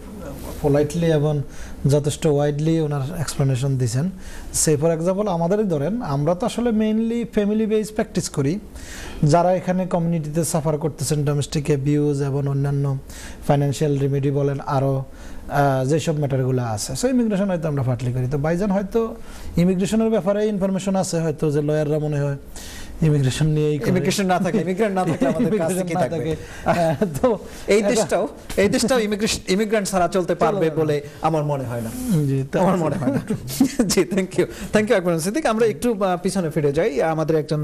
পোলাইটলি এবং যথেষ্ট ওয়াইডলি ওনার এক্সপ্লেনেশন দিয়েছেন। সে ফর এক্সাম্পল আমাদেরই ধরেন, আমরা তো আসলে মেইনলি ফ্যামিলি বেস প্র্যাকটিস করি। যারা এখানে কমিউনিটিতে সাফার করতেছেন ডোমেস্টিক অ্যাবিউজ এবং অন্যান্য ফাইন্যান্সিয়াল রেমেডি বলেন, আরও যেসব ম্যাটারগুলো আছে, সো ইমিগ্রেশন হয়তো আমরা ফাটলি করি। তো বাইজান হয়তো ইমিগ্রেশনের ব্যাপারে ইনফরমেশন আছে, হয়তো যে লয়াররা মনে হয় ইমিগ্রেশন নিয়ে, ইমিগ্রেশন না থাকে, ইমিগ্রেন্ট না থাকে, আমাদের কাছে কি থাকবে? তো এই দেশটাও ইমিগ্রেন্ট ছাড়া চলতে পারবে বলে আমার মনে হয় না। জি, আমার মনে হয় না। জি, থ্যাংক ইউ আকবর সিদ্দিক। আমরা একটু পিছনে ফিরে যাই। আমাদের একজন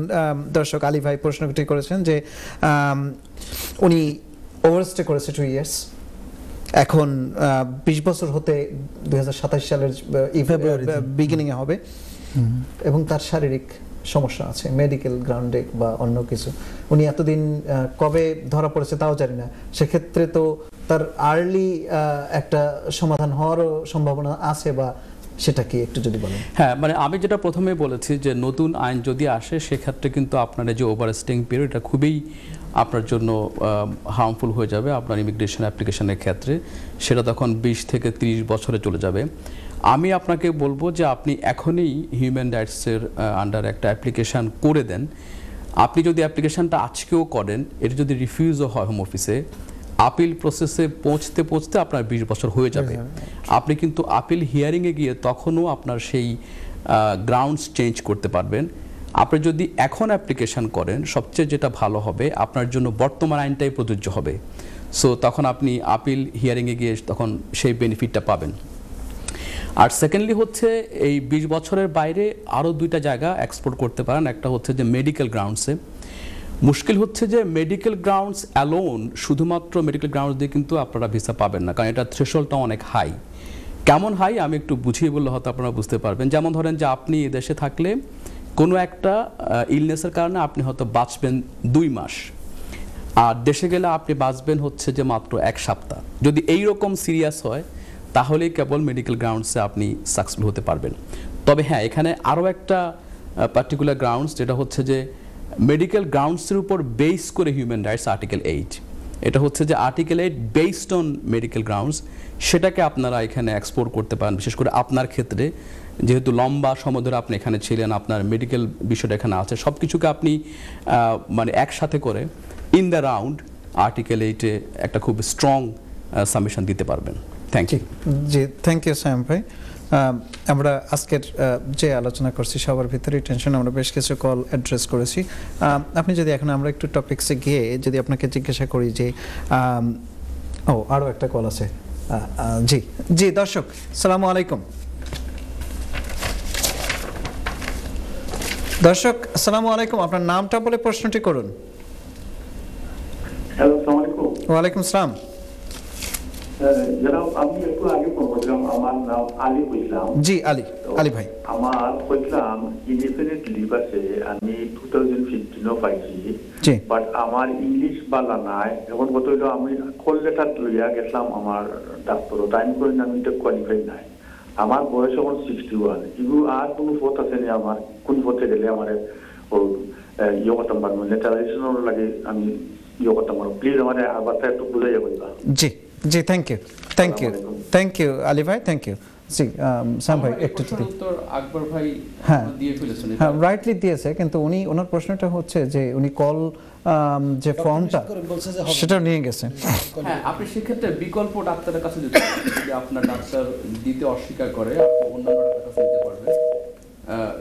দর্শক আলী ভাই প্রশ্নটি করেছেন যে উনি ওভারস্টে করেছে 2 ইয়ার্স, এখন 20 বছর হতে 2027 সালের বিগিনিং এ হবে, এবং তার শারীরিক সমস্যা আছে, মেডিকেল গ্রাউন্ডে বা অন্য কিছু। উনি এতদিন কবে ধরা পড়েছে তাও জানি না। সেক্ষেত্রে তো তার আর্লি একটা সমাধান হওয়ারও সম্ভাবনা আছে, বা সেটা কি একটু যদি বলেন? হ্যাঁ, মানে আমি যেটা প্রথমে বলেছি যে নতুন আইন যদি আসে, সেক্ষেত্রে কিন্তু আপনার যে ওভারস্টেইং পিরিয়ড, এটা খুবই আপনার জন্য হার্মফুল হয়ে যাবে আপনার ইমিগ্রেশন অ্যাপ্লিকেশনের ক্ষেত্রে। সেটা তখন 20 থেকে 30 বছরে চলে যাবে। আমি আপনাকে বলবো যে আপনি এখনই হিউম্যান রাইটসের আন্ডার একটা অ্যাপ্লিকেশান করে দেন। আপনি যদি অ্যাপ্লিকেশানটা আজকেও করেন, এটা যদি রিফিউজও হয় হোম অফিসে, আপিল প্রসেসে পৌঁছতে আপনার 20 বছর হয়ে যাবে। আপনি কিন্তু আপিল হিয়ারিংয়ে গিয়ে তখনও আপনার সেই গ্রাউন্ডস চেঞ্জ করতে পারবেন। আপনি যদি এখন অ্যাপ্লিকেশান করেন, সবচেয়ে যেটা ভালো হবে, আপনার জন্য বর্তমান আইনটাই প্রযোজ্য হবে। সো তখন আপনি আপিল হিয়ারিংয়ে গিয়ে তখন সেই বেনিফিটটা পাবেন। আর সেকেন্ডলি হচ্ছে এই 20 বছরের বাইরে আরও 2টা জায়গা এক্সপোর্ট করতে পারেন। একটা হচ্ছে যে মেডিকেল গ্রাউন্ডসে। মুশকিল হচ্ছে যে মেডিকেল গ্রাউন্ডস অ্যালোন, শুধুমাত্র মেডিকেল গ্রাউন্ডস দিয়ে কিন্তু আপনারা ভিসা পাবেন না, কারণ এটা থ্রেশহোল্ডটা অনেক হাই। কেমন হাই আমি একটু বুঝিয়ে বললে হয়তো আপনারা বুঝতে পারবেন। যেমন ধরেন যে আপনি এদেশে থাকলে কোনো একটা ইলনেসের কারণে আপনি হয়তো বাঁচবেন 2 মাস, আর দেশে গেলে আপনি বাঁচবেন হচ্ছে যে মাত্র 1 সপ্তাহ। যদি এইরকম সিরিয়াস হয়, তাহলেই কেবল মেডিকেল গ্রাউন্ডসে আপনি সাকসেসফুল হতে পারবেন। তবে হ্যাঁ, এখানে আরও একটা পার্টিকুলার গ্রাউন্ডস, যেটা হচ্ছে যে মেডিকেল গ্রাউন্ডসের উপর বেস করে হিউম্যান রাইটস আর্টিকেল 8, এটা হচ্ছে যে article 8 based on medical grounds, সেটাকে আপনারা এখানে এক্সপোর্ট করতে পারেন। বিশেষ করে আপনার ক্ষেত্রে, যেহেতু লম্বা সময় ধরে আপনি এখানে ছিলেন, আপনার মেডিকেল বিষয়টা এখানে আছে, সব কিছুকে আপনি মানে একসাথে করে ইন দ্য রাউন্ড আর্টিকেল 8-এ একটা খুব স্ট্রং সাবমিশন দিতে পারবেন। Thank you. জি, থ্যাংক ইউ সায়েম ভাই। আমরা আজকের যে আলোচনা করছি সবার ভিতরেই টেনশন, আমরা বেশ কিছু কল অ্যাড্রেস করেছি। আপনি যদি এখন আমরা একটু টপিকসে গিয়ে যদি আপনাকে জিজ্ঞাসা করি যে আরও একটা কল আছে। জি জি দর্শক, আসসালামু আলাইকুম। দর্শক আসসালামু আলাইকুম, আপনার নামটা বলে প্রশ্নটি করুন। হ্যালো, আসসালামু আলাইকুম। ওয়ালাইকুম আসসালাম। জনাব, আমি একটু আগে বলছিলাম, আমার নাম আলী কইলাম। জি, আলী ভাই। আমার কইলাম ইনডিপেন্ডেন্ট লিভ আছে, আমি 2015 পাইছি, বাট আমার ইংলিশ বালা নাই। এখন কত হইলো, আমি কল লেটার লইয়া গেছিলাম আমার ডাক্তার, টাইম করে আমি এটা কোয়ালিফাই নাই। আমার বয়স এখন 61। এগুলো আর কোনো পথ আছে না আমার? কোন পথে গেলে আমার ইয়ে করতাম পারবো, লেটারাইজেশনের লাগে আমি ইয়ে করতাম পারবো? প্লিজ আমার আবারটা একটু বুঝাইয়া বলবা। জি জি, থ্যাংক ইউ আলী ভাই, থ্যাংক ইউ। জি সাম ভাই একটু যদি উত্তর আকবর ভাই দিয়ে ফেলেছেন। হ্যাঁ, রাইটলি দিয়েছে, কিন্তু ওনার প্রশ্নটা হচ্ছে যে উনি কল যে ফর্মটা সেটা নিয়ে গেছেন। হ্যাঁ, আপনি সেক্ষেত্রে বিকল্প ডাক্তারের কাছে যেতে পারেন। যদি আপনার ডাক্তার দিতে অস্বীকার করে, আপনি অন্যান্য ডাক্তারের কাছে যেতে পারবেন,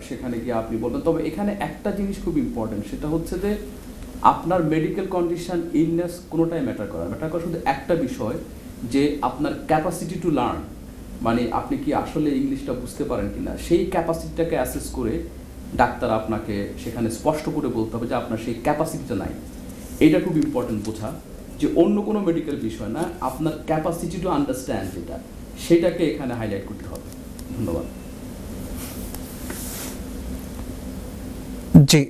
সেখানে গিয়ে আপনি বলবেন। তবে এখানে একটা জিনিস খুব ইম্পর্টেন্ট, সেটা হচ্ছে যে আপনার মেডিকেল কন্ডিশন, ইলনেস কোনোটাই ম্যাটার করে শুধু একটা বিষয়, যে আপনার ক্যাপাসিটি টু লার্ন, মানে আপনি কি আসলে ইংলিশটা বুঝতে পারেন কিনা, সেই ক্যাপাসিটিটাকে অ্যাসেস করে ডাক্তার আপনাকে সেখানে স্পষ্ট করে বলতে হবে যে আপনার সেই ক্যাপাসিটিটা নাই। এইটা খুব ইম্পর্টেন্ট বোঝা, যে অন্য কোনো মেডিকেল বিষয় না, আপনার ক্যাপাসিটি টু আন্ডারস্ট্যান্ড যেটা, সেটাকে এখানে হাইলাইট করতে হবে। ধন্যবাদ। জি,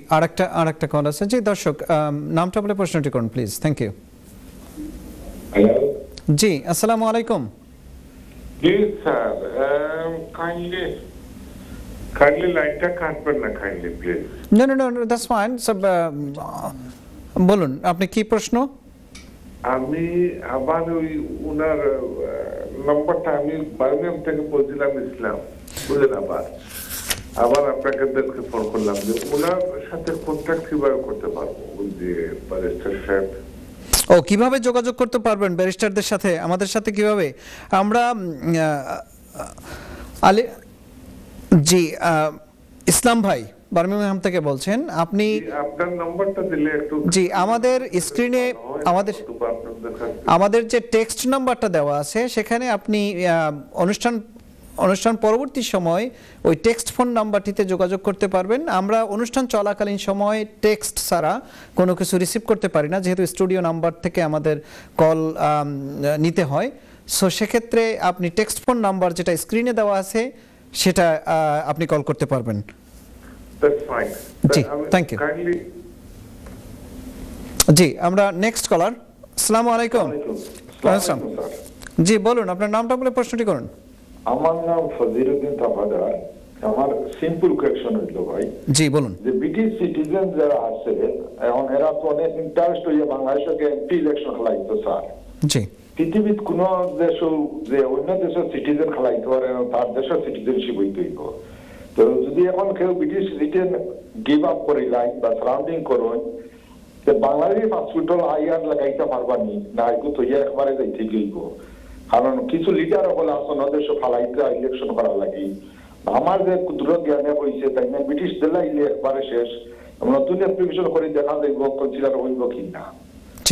আরেকটা কল আছে। জি দর্শক, নামটা বলে প্রশ্নটি করুন প্লিজ। Thank you. জি, আসসালামু আলাইকুম। জি স্যার, কাইন্ডলি লাইনটা কাটবেন না kindly please. No that's fine sir, বলুন আপনি কি প্রশ্ন? আমি আবার ওই ওনার নাম্বারটা আমি বার্মিংহাম থেকে বলছিলাম ইসলাম, বুঝলেন, আবার আপনাকে দেখে ফোন করলাম যে ওনার সাথে কন্ট্যাক্ট কিভাবে করতে পারবো, ওই যে ব্যারিস্টার সাহেব। ও, কিভাবে যোগাযোগ করতে পারবেন ব্যারিস্টারদের সাথে? আমাদের সাথে কিভাবে? আমরা জি, ইসলাম ভাই বার্মিংহাম থেকে বলছেন আপনি? আপনার নাম্বারটা দিলে একটু। জি, আমাদের স্ক্রিনে আমাদের যে টেক্সট নাম্বারটা দেওয়া আছে সেখানে আপনি অনুষ্ঠান পরবর্তী সময় ওই টেক্সট ফোন নাম্বারটিতে যোগাযোগ করতে পারবেন। আমরা অনুষ্ঠান চলাকালীন সময় টেক্সট ছাড়া কোনো কিছু রিসিভ করতে পারি না, যেহেতু স্টুডিও নাম্বার থেকে আমাদের কল নিতে হয়। সো সেক্ষেত্রে আপনি টেক্সট ফোন নাম্বার যেটা স্ক্রিনে দেওয়া আছে সেটা আপনি কল করতে পারবেন। জি, থ্যাংক ইউ। জি, আমরা নেক্সট কলার। আসসালামু আলাইকুম। জি বলুন, আপনার নামটা বলে প্রশ্নটি করুন। আমার নাম ফজিলউদ্দিন তাফাদার। আমার সিম্পল কোয়েশ্চন হইল ভাই। জি বলুন। যে ব্রিটিশ সিটিজেন যারা আছে এখন এরা তো অনেক ইন্টারেস্ট হইয়া বাংলাদেশকে এমপি ইলেকশন খেলাইতো স্যার। জি। পৃথিবীর কোন দেশ যে অন্য দেশের সিটিজেন খেলাইতে পারে তার দেশের সিটিজেনশিপ হইতে হইব। তো যদি এখন কেউ ব্রিটিশ সিটিজেন গিভ আপ করে লাইন বা সারাউন্ডিং করুন, বাংলাদেশ হসপিটাল আইয়ার লাগাইতে পারবানি না, এগুলো তো ইয়ে একবারে যাইতে গইব। কারণ কিছু লিডার হল আসন দেশ ফালাইতে ইলেকশন করা লাগি। আমার যে ক্ষুদ্র জ্ঞানে হয়েছে তাই না ব্রিটিশ দিলা ইলে একবারে শেষ, নতুন অ্যাপ্লিকেশন করে দেখা যাইব কনসিডার হইব কি না।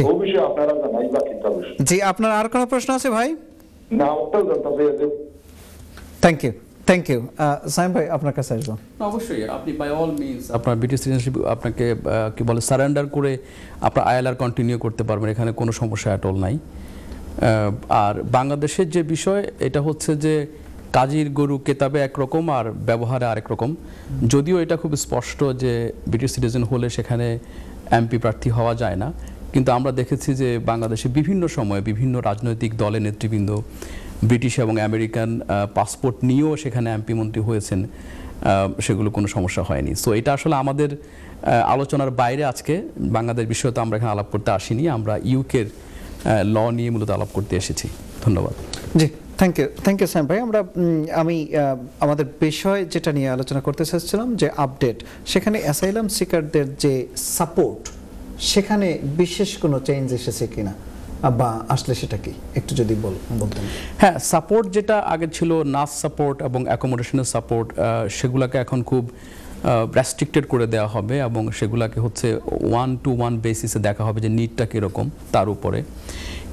ও বিষয়ে আপনারা জানাইবা কিতা বিষয়। জি, আপনার আর কোনো প্রশ্ন আছে ভাই? না, ওটাও জানতে চাই। Thank you. সাইম ভাই আপনার কাছে আসবো। অবশ্যই আপনি বাই অল মিনস আপনার ব্রিটিশ সিটিজেনশিপ আপনাকে কি বলে সারেন্ডার করে আপনার আইএলআর কন্টিনিউ করতে পারবেন, এখানে কোনো সমস্যা অ্যাট অল নাই। আর বাংলাদেশের যে বিষয় এটা হচ্ছে যে কাজীর গরু কেতাবে একরকম আর ব্যবহারে আরেক রকম। যদিও এটা খুব স্পষ্ট যে ব্রিটিশ সিটিজেন হলে সেখানে এমপি প্রার্থী হওয়া যায় না, কিন্তু আমরা দেখেছি যে বাংলাদেশে বিভিন্ন সময়ে বিভিন্ন রাজনৈতিক দলের নেতৃবৃন্দ ব্রিটিশ এবং আমেরিকান পাসপোর্ট নিয়েও সেখানে এমপি মন্ত্রী হয়েছেন, সেগুলো কোনো সমস্যা হয়নি। সো এটা আসলে আমাদের আলোচনার বাইরে। আজকে বাংলাদেশ বিষয়ে তো আমরা এখানে আলাপ করতে আসিনি, আমরা ইউকের ল নিয়ে মূলত আলাপ করতে এসেছি। ধন্যবাদ। জি, থ্যাংক ইউ স্যাম ভাই। আমি আমাদের বিষয় যেটা নিয়ে আলোচনা করতে চাচ্ছিলাম যে আপডেট, সেখানে অ্যাসাইলাম সিকারদের যে সাপোর্ট সেখানে বিশেষ কোনো চেঞ্জ এসেছে কিনা বা আসলে সেটা কি একটু যদি বলতেন। হ্যাঁ, সাপোর্ট যেটা আগে ছিল নাস সাপোর্ট এবং অ্যাকোমোডেশনের সাপোর্ট, সেগুলোকে এখন খুব রেস্ট্রিক্টেড করে দেওয়া হবে এবং সেগুলোকে হচ্ছে 1-to-1 বেসিসে দেখা হবে যে নিডটা কীরকম তার উপরে।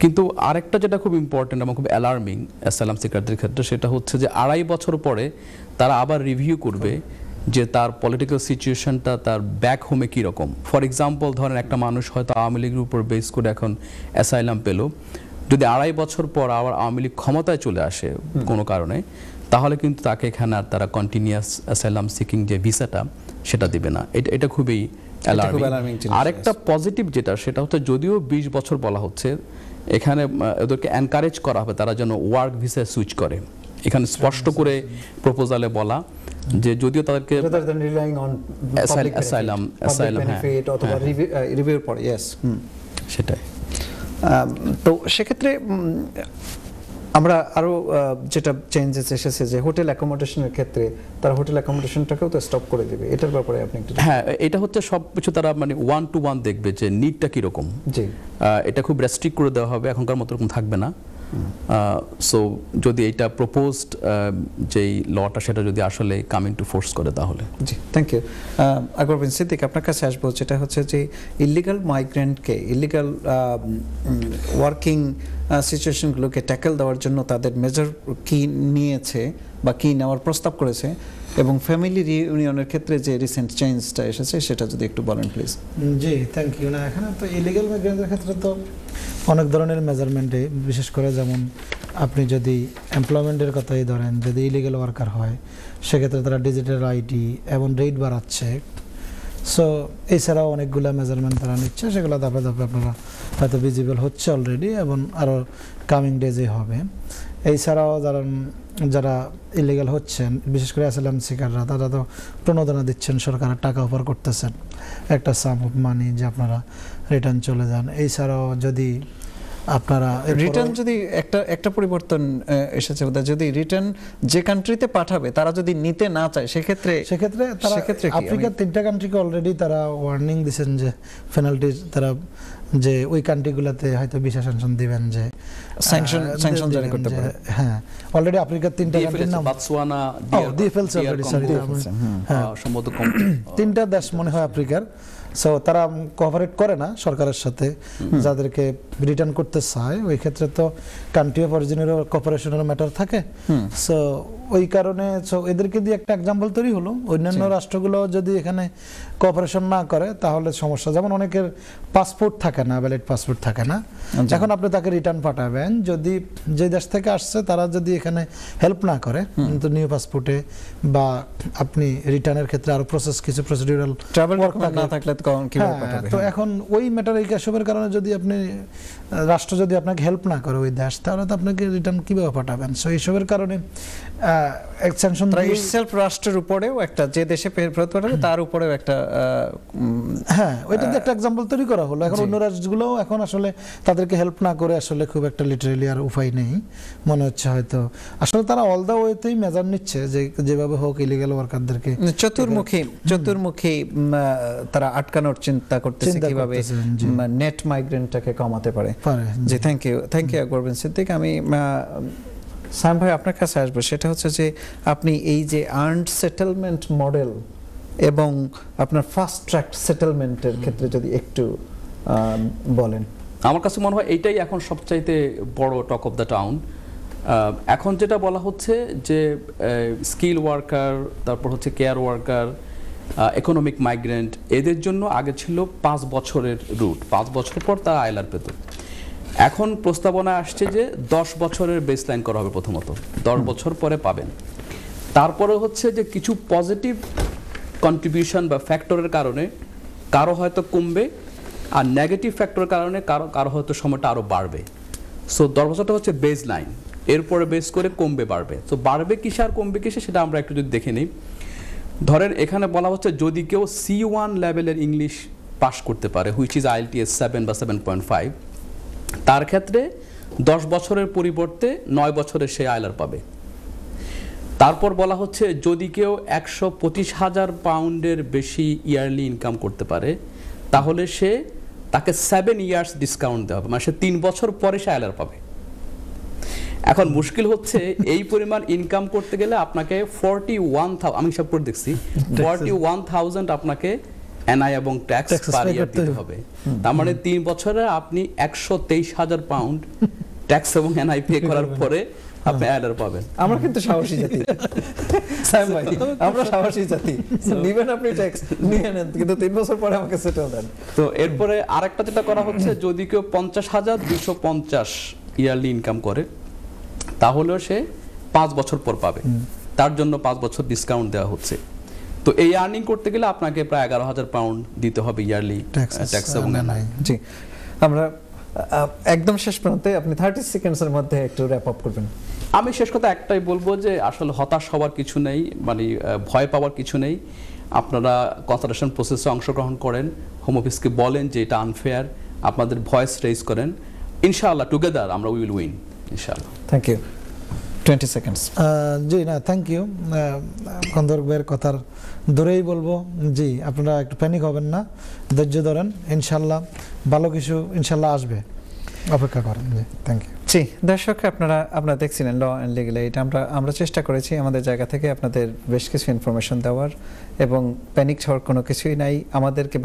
কিন্তু আরেকটা যেটা খুব ইম্পর্টেন্ট এবং খুব অ্যালার্মিং অ্যাসাইলাম সিকারদের ক্ষেত্রে, সেটা হচ্ছে যে 2.5 বছর পরে তারা আবার রিভিউ করবে যে তার পলিটিক্যাল সিচুয়েশনটা তার ব্যাক হোমে কীরকম। ফর এক্সাম্পল ধরেন একটা মানুষ হয়তো আওয়ামী লীগের উপর বেস করে এখন অ্যাসাইলাম পেল, যদি 2.5 বছর পর আবার আওয়ামী লীগ ক্ষমতায় চলে আসে কোনো কারণে, তাহলে কিন্তু তাকে এখানে আর তারা কন্টিনিউয়াস অ্যাসাইলাম সিকিং যে ভিসাটা সেটা দিবে না। এটা খুবই অ্যালার্মিং। আরেকটা পজিটিভ যেটা, সেটা হচ্ছে যদিও 20 বছর বলা হচ্ছে, এখানে ওদেরকে এনকারেজ করা হবে তারা যেন ওয়ার্ক ভিসায় সুইচ করে। এখানে স্পষ্ট করে প্রপোজালে বলা যে যদিও তাদেরকে সেটাই। তো সেক্ষেত্রে আমরা আরো যেটা চেঞ্জেস এসেছে যে হোটেল অ্যাকোমোডেশনের ক্ষেত্রে তারা হোটেল অ্যাকোমোডেশনটাকেও তো স্টপ করে দেবে, এটার ব্যাপারে আপনি একটু। হ্যাঁ, এটা হচ্ছে সবকিছু তারা মানে 1-to-1 দেখবে যে নিডটা কিরকম। জি, এটা খুব রেস্ট্রিক্ট করে দেওয়া হবে, এখনকার মতো এরকম থাকবে না। সো যদি এটা প্রপোজড যেই লটা সেটা যদি আসলে কামিং টু ফোর্স করে তাহলে। জি, থ্যাংক ইউ। আকবর বিন সিদ্দিক আপনার কাছে আসবো, যেটা হচ্ছে যে ইলিগাল মাইগ্রেন্টকে, ইলিগাল ওয়ার্কিং সিচুয়েশনগুলোকে ট্যাকেল দেওয়ার জন্য তাদের মেজার কি নিয়েছে বা কি নেওয়ার প্রস্তাব করেছে, এবং ফ্যামিলি রিউনিয়নের ক্ষেত্রে যে রিসেন্ট চেঞ্জটা এসেছে সেটা যদি একটু বলেন প্লিজ। G, thank you. না, এখানে তো ইলিগাল মাইগ্রেন্টের ক্ষেত্রে তো অনেক ধরনের মেজারমেন্টে, বিশেষ করে যেমন আপনি যদি এমপ্লয়মেন্টের কথাই ধরেন, যদি ইলিগাল ওয়ার্কার হয় সেক্ষেত্রে তারা ডিজিটাল আইডি এবং রেট বাড়াচ্ছে। সো এছাড়াও অনেকগুলো মেজারমেন্ট তারা নিচ্ছে, সেগুলো ধাপে ধাপে আপনারা হয়তো ভিজিবল হচ্ছে অলরেডি এবং আরও কামিং ডেজে হবে। এছাড়াও যারা ইলিগাল হচ্ছেন, বিশেষ করে অ্যাসাইলাম সিকাররা, তারা তো প্রণোদনা দিচ্ছেন, সরকারের টাকা অফার করতেছেন একটা সাম অফ মানি যে আপনারা রিটার্ন চলে যান। এছাড়াও যদি আপনারা রিটার্ন, যদি একটা পরিবর্তন এসেছে, যদি রিটার্ন যে কান্ট্রিতে পাঠাবে তারা যদি নিতে না চায় সেক্ষেত্রে আফ্রিকার 3টা কান্ট্রিকে অলরেডি তারা ওয়ার্নিং দিয়েছেন যে পেনাল্টি, তারা যে ওই কান্ট্রিগুলোতে হয়তো ভিসা স্যাংশন দিবেন, যে স্যাংশন জারি করতে পারে। হ্যাঁ, অলরেডি আফ্রিকার 3টা কান্ট্রির নাম বাতসোয়ানা, সম্ভবত 3টা দেশ মনে হয় আফ্রিকার। সো তারা কোঅপারেট করে না সরকারের সাথে, যাদেরকে রিটার্ন করতে চায় ওই ক্ষেত্রে তো কান্ট্রি অফ অরিজিনেরও কোঅপারেশনের ম্যাটার থাকে। সো ওই কারণে এদেরকে দিয়ে একটা এক্সাম্পল তৈরি হলো, অন্যান্য রাষ্ট্রগুলো যদি এখানে কোঅপারেশন না করে তাহলে সমস্যা। যেমন অনেকের পাসপোর্ট থাকে না, ভ্যালিড পাসপোর্ট থাকে না, এখন আপনি তাকে রিটার্ন পাঠাবেন, যদি যে দেশ থেকে আসছে তারা যদি এখানে হেল্প না করে কিন্তু নিউ পাসপোর্টে বা আপনি রিটার্নের ক্ষেত্রে আরো প্রসেস, কিছু প্রসিডিউরাল ট্রাভেল ডকুমেন্ট না থাকলে কিভাবে পাঠাবে? তো এখন ওই ম্যাটার, এই এসবের কারণে যদি আপনি রাষ্ট্র যদি আপনাকে হেল্প না করে ওই দেশ, তাহলে তো আপনাকে রিটার্ন কিভাবে পাঠাবেন? সো এইসবের কারণে এক্সটেনশন সেলফ রাষ্ট্রের উপরেও একটা, যে দেশে ফেরত পাঠাবে তার উপরেও একটা, হ্যাঁ ওইটা দিয়ে একটা এক্সাম্পল তৈরি করা হলো। এখন অন্য রাষ্ট্রগুলোও এখন আসলে তাদেরকে হেল্প না করে আসলে খুব একটা লিটারালি আর উপায় নেই মনে হচ্ছে। হয়তো আসলে তারা অল দ্য ওয়েতেই মেজার নিচ্ছে যে যেভাবে হোক ইলিগাল ওয়ার্কারদেরকে চতুর্মুখী তারা আটকানোর চিন্তা করতেছে কিভাবে নেট মাইগ্রেন্টটাকে কমাতে পারে। জি, থ্যাংক ইউ আকবর সিদ্দিক। আমি সাম ভাই আপনার কাছে আসবো, সেটা হচ্ছে যে আপনি এই যে আর্নড সেটেলমেন্ট মডেল এবং আপনার ফাস্ট ট্র্যাক সেটেলমেন্টের ক্ষেত্রে যদি একটু বলেন। আমার কাছে মনে হয় এইটাই এখন সবচাইতে বড় টক অফ দ্য টাউন। এখন যেটা বলা হচ্ছে যে স্কিল ওয়ার্কার, তারপর হচ্ছে কেয়ার ওয়ার্কার, ইকোনমিক মাইগ্রেন্ট, এদের জন্য আগে ছিল 5 বছরের রুট, 5 বছর পর তারা আইলার পেত। এখন প্রস্তাবনা আসছে যে 10 বছরের বেসলাইন করা হবে, প্রথমত 10 বছর পরে পাবেন। তারপরে হচ্ছে যে কিছু পজিটিভ কন্ট্রিবিউশন বা ফ্যাক্টরের কারণে কারো হয়তো কমবে, আর নেগেটিভ ফ্যাক্টরের কারণে কারো হয়তো সময়টা আরও বাড়বে। সো 10 বছরটা হচ্ছে বেস লাইন, এরপরে বেস করে কমবে বাড়বে। তো বাড়বে কিসে আর কমবে কিসে সেটা আমরা একটু যদি দেখে নিই। ধরেন এখানে বলা হচ্ছে যদি কেউ C1 লেভেলের ইংলিশ পাস করতে পারে, হুইচ ইজ IELTS 7 বা 7.5, তার ক্ষেত্রে 10 বছরের পরিবর্তে 9 বছরে সে আইলার পাবে। তারপর বলা হচ্ছে যদি কেউ 125,000 পাউন্ডের বেশি ইয়ারলি ইনকাম করতে পারে, তাহলে তাকে 7 ইয়ার্স ডিসকাউন্ট দেওয়া হবে, মানে সে 3 বছর পরে সে আইলার পাবে। এখন মুশকিল হচ্ছে এই পরিমাণ ইনকাম করতে গেলে আপনাকে 41,000, আমি হিসাব করে দেখছি, 41,000 আপনাকে এনআই এবং ট্যাক্স পার ইয়ার দিতে হবে। তার মানে 3 বছরে আপনি 123,000 পাউন্ড ট্যাক্স এবং এনআই পে করার পরে আপনি আইলার পাবেন। আমরা কিন্তু সাহসী জাতি, সাইম ভাই, আমরা সাহসী জাতি। নিবেন আপনি ট্যাক্স নিয়ে নেন, কিন্তু 3 বছর পরে আমাকে সেটেল দেন। তো এরপরে আরেকটা যেটা করা হচ্ছে, যদি কেউ 50,250 ইয়ারলি ইনকাম করে, তাহলেও সে 5 বছর পর পাবে, তার জন্য 5 বছর ডিসকাউন্ট দেওয়া হচ্ছে। তো এই আর্নিং করতে গেলে আপনাকে প্রায় 11,000 পাউন্ড দিতে হবে ইয়ারলি ট্যাক্স এবং এনআই। জি, আমরা একদম শেষ প্রান্তে, আপনি 30 সেকেন্ডসের মধ্যে একটু র্যাপ আপ করবেন। আমি শেষ কথা একটাই বলবো যে আসলে হতাশ হওয়ার কিছু নেই, মানে ভয় পাওয়ার কিছু নেই। আপনারা কনসালটেশন প্রসেসে অংশগ্রহণ করেন, হোম অফিসকে বলেন যে এটা আনফেয়ার, আপনাদের ভয়েস রেজ করেন, ইনশাআল্লাহ টুগেদার আমরা উইল উইন ইনশাআল্লাহ। Thank you. 20 সেকেন্ডস। জি না, থ্যাংক ইউ। খন্দকার ভাইয়ের কথার ধরেই বলবো, জি আপনারা একটু প্যানিক হবেন না, ধৈর্য ধরেন, ইনশাআল্লাহ ভালো কিছু ইনশাআল্লাহ আসবে, অপেক্ষা করেন। জি, থ্যাংক ইউ। জি, দর্শক আপনারা দেখছিলেন ল অ্যান্ড লিগ্যাল এইড। আমরা চেষ্টা করেছি আমাদের জায়গা থেকে আপনাদের বেশ কিছু ইনফরমেশন দেওয়ার, এবং প্যানিক হওয়ার কোনো কিছুই নাই। আমাদেরকে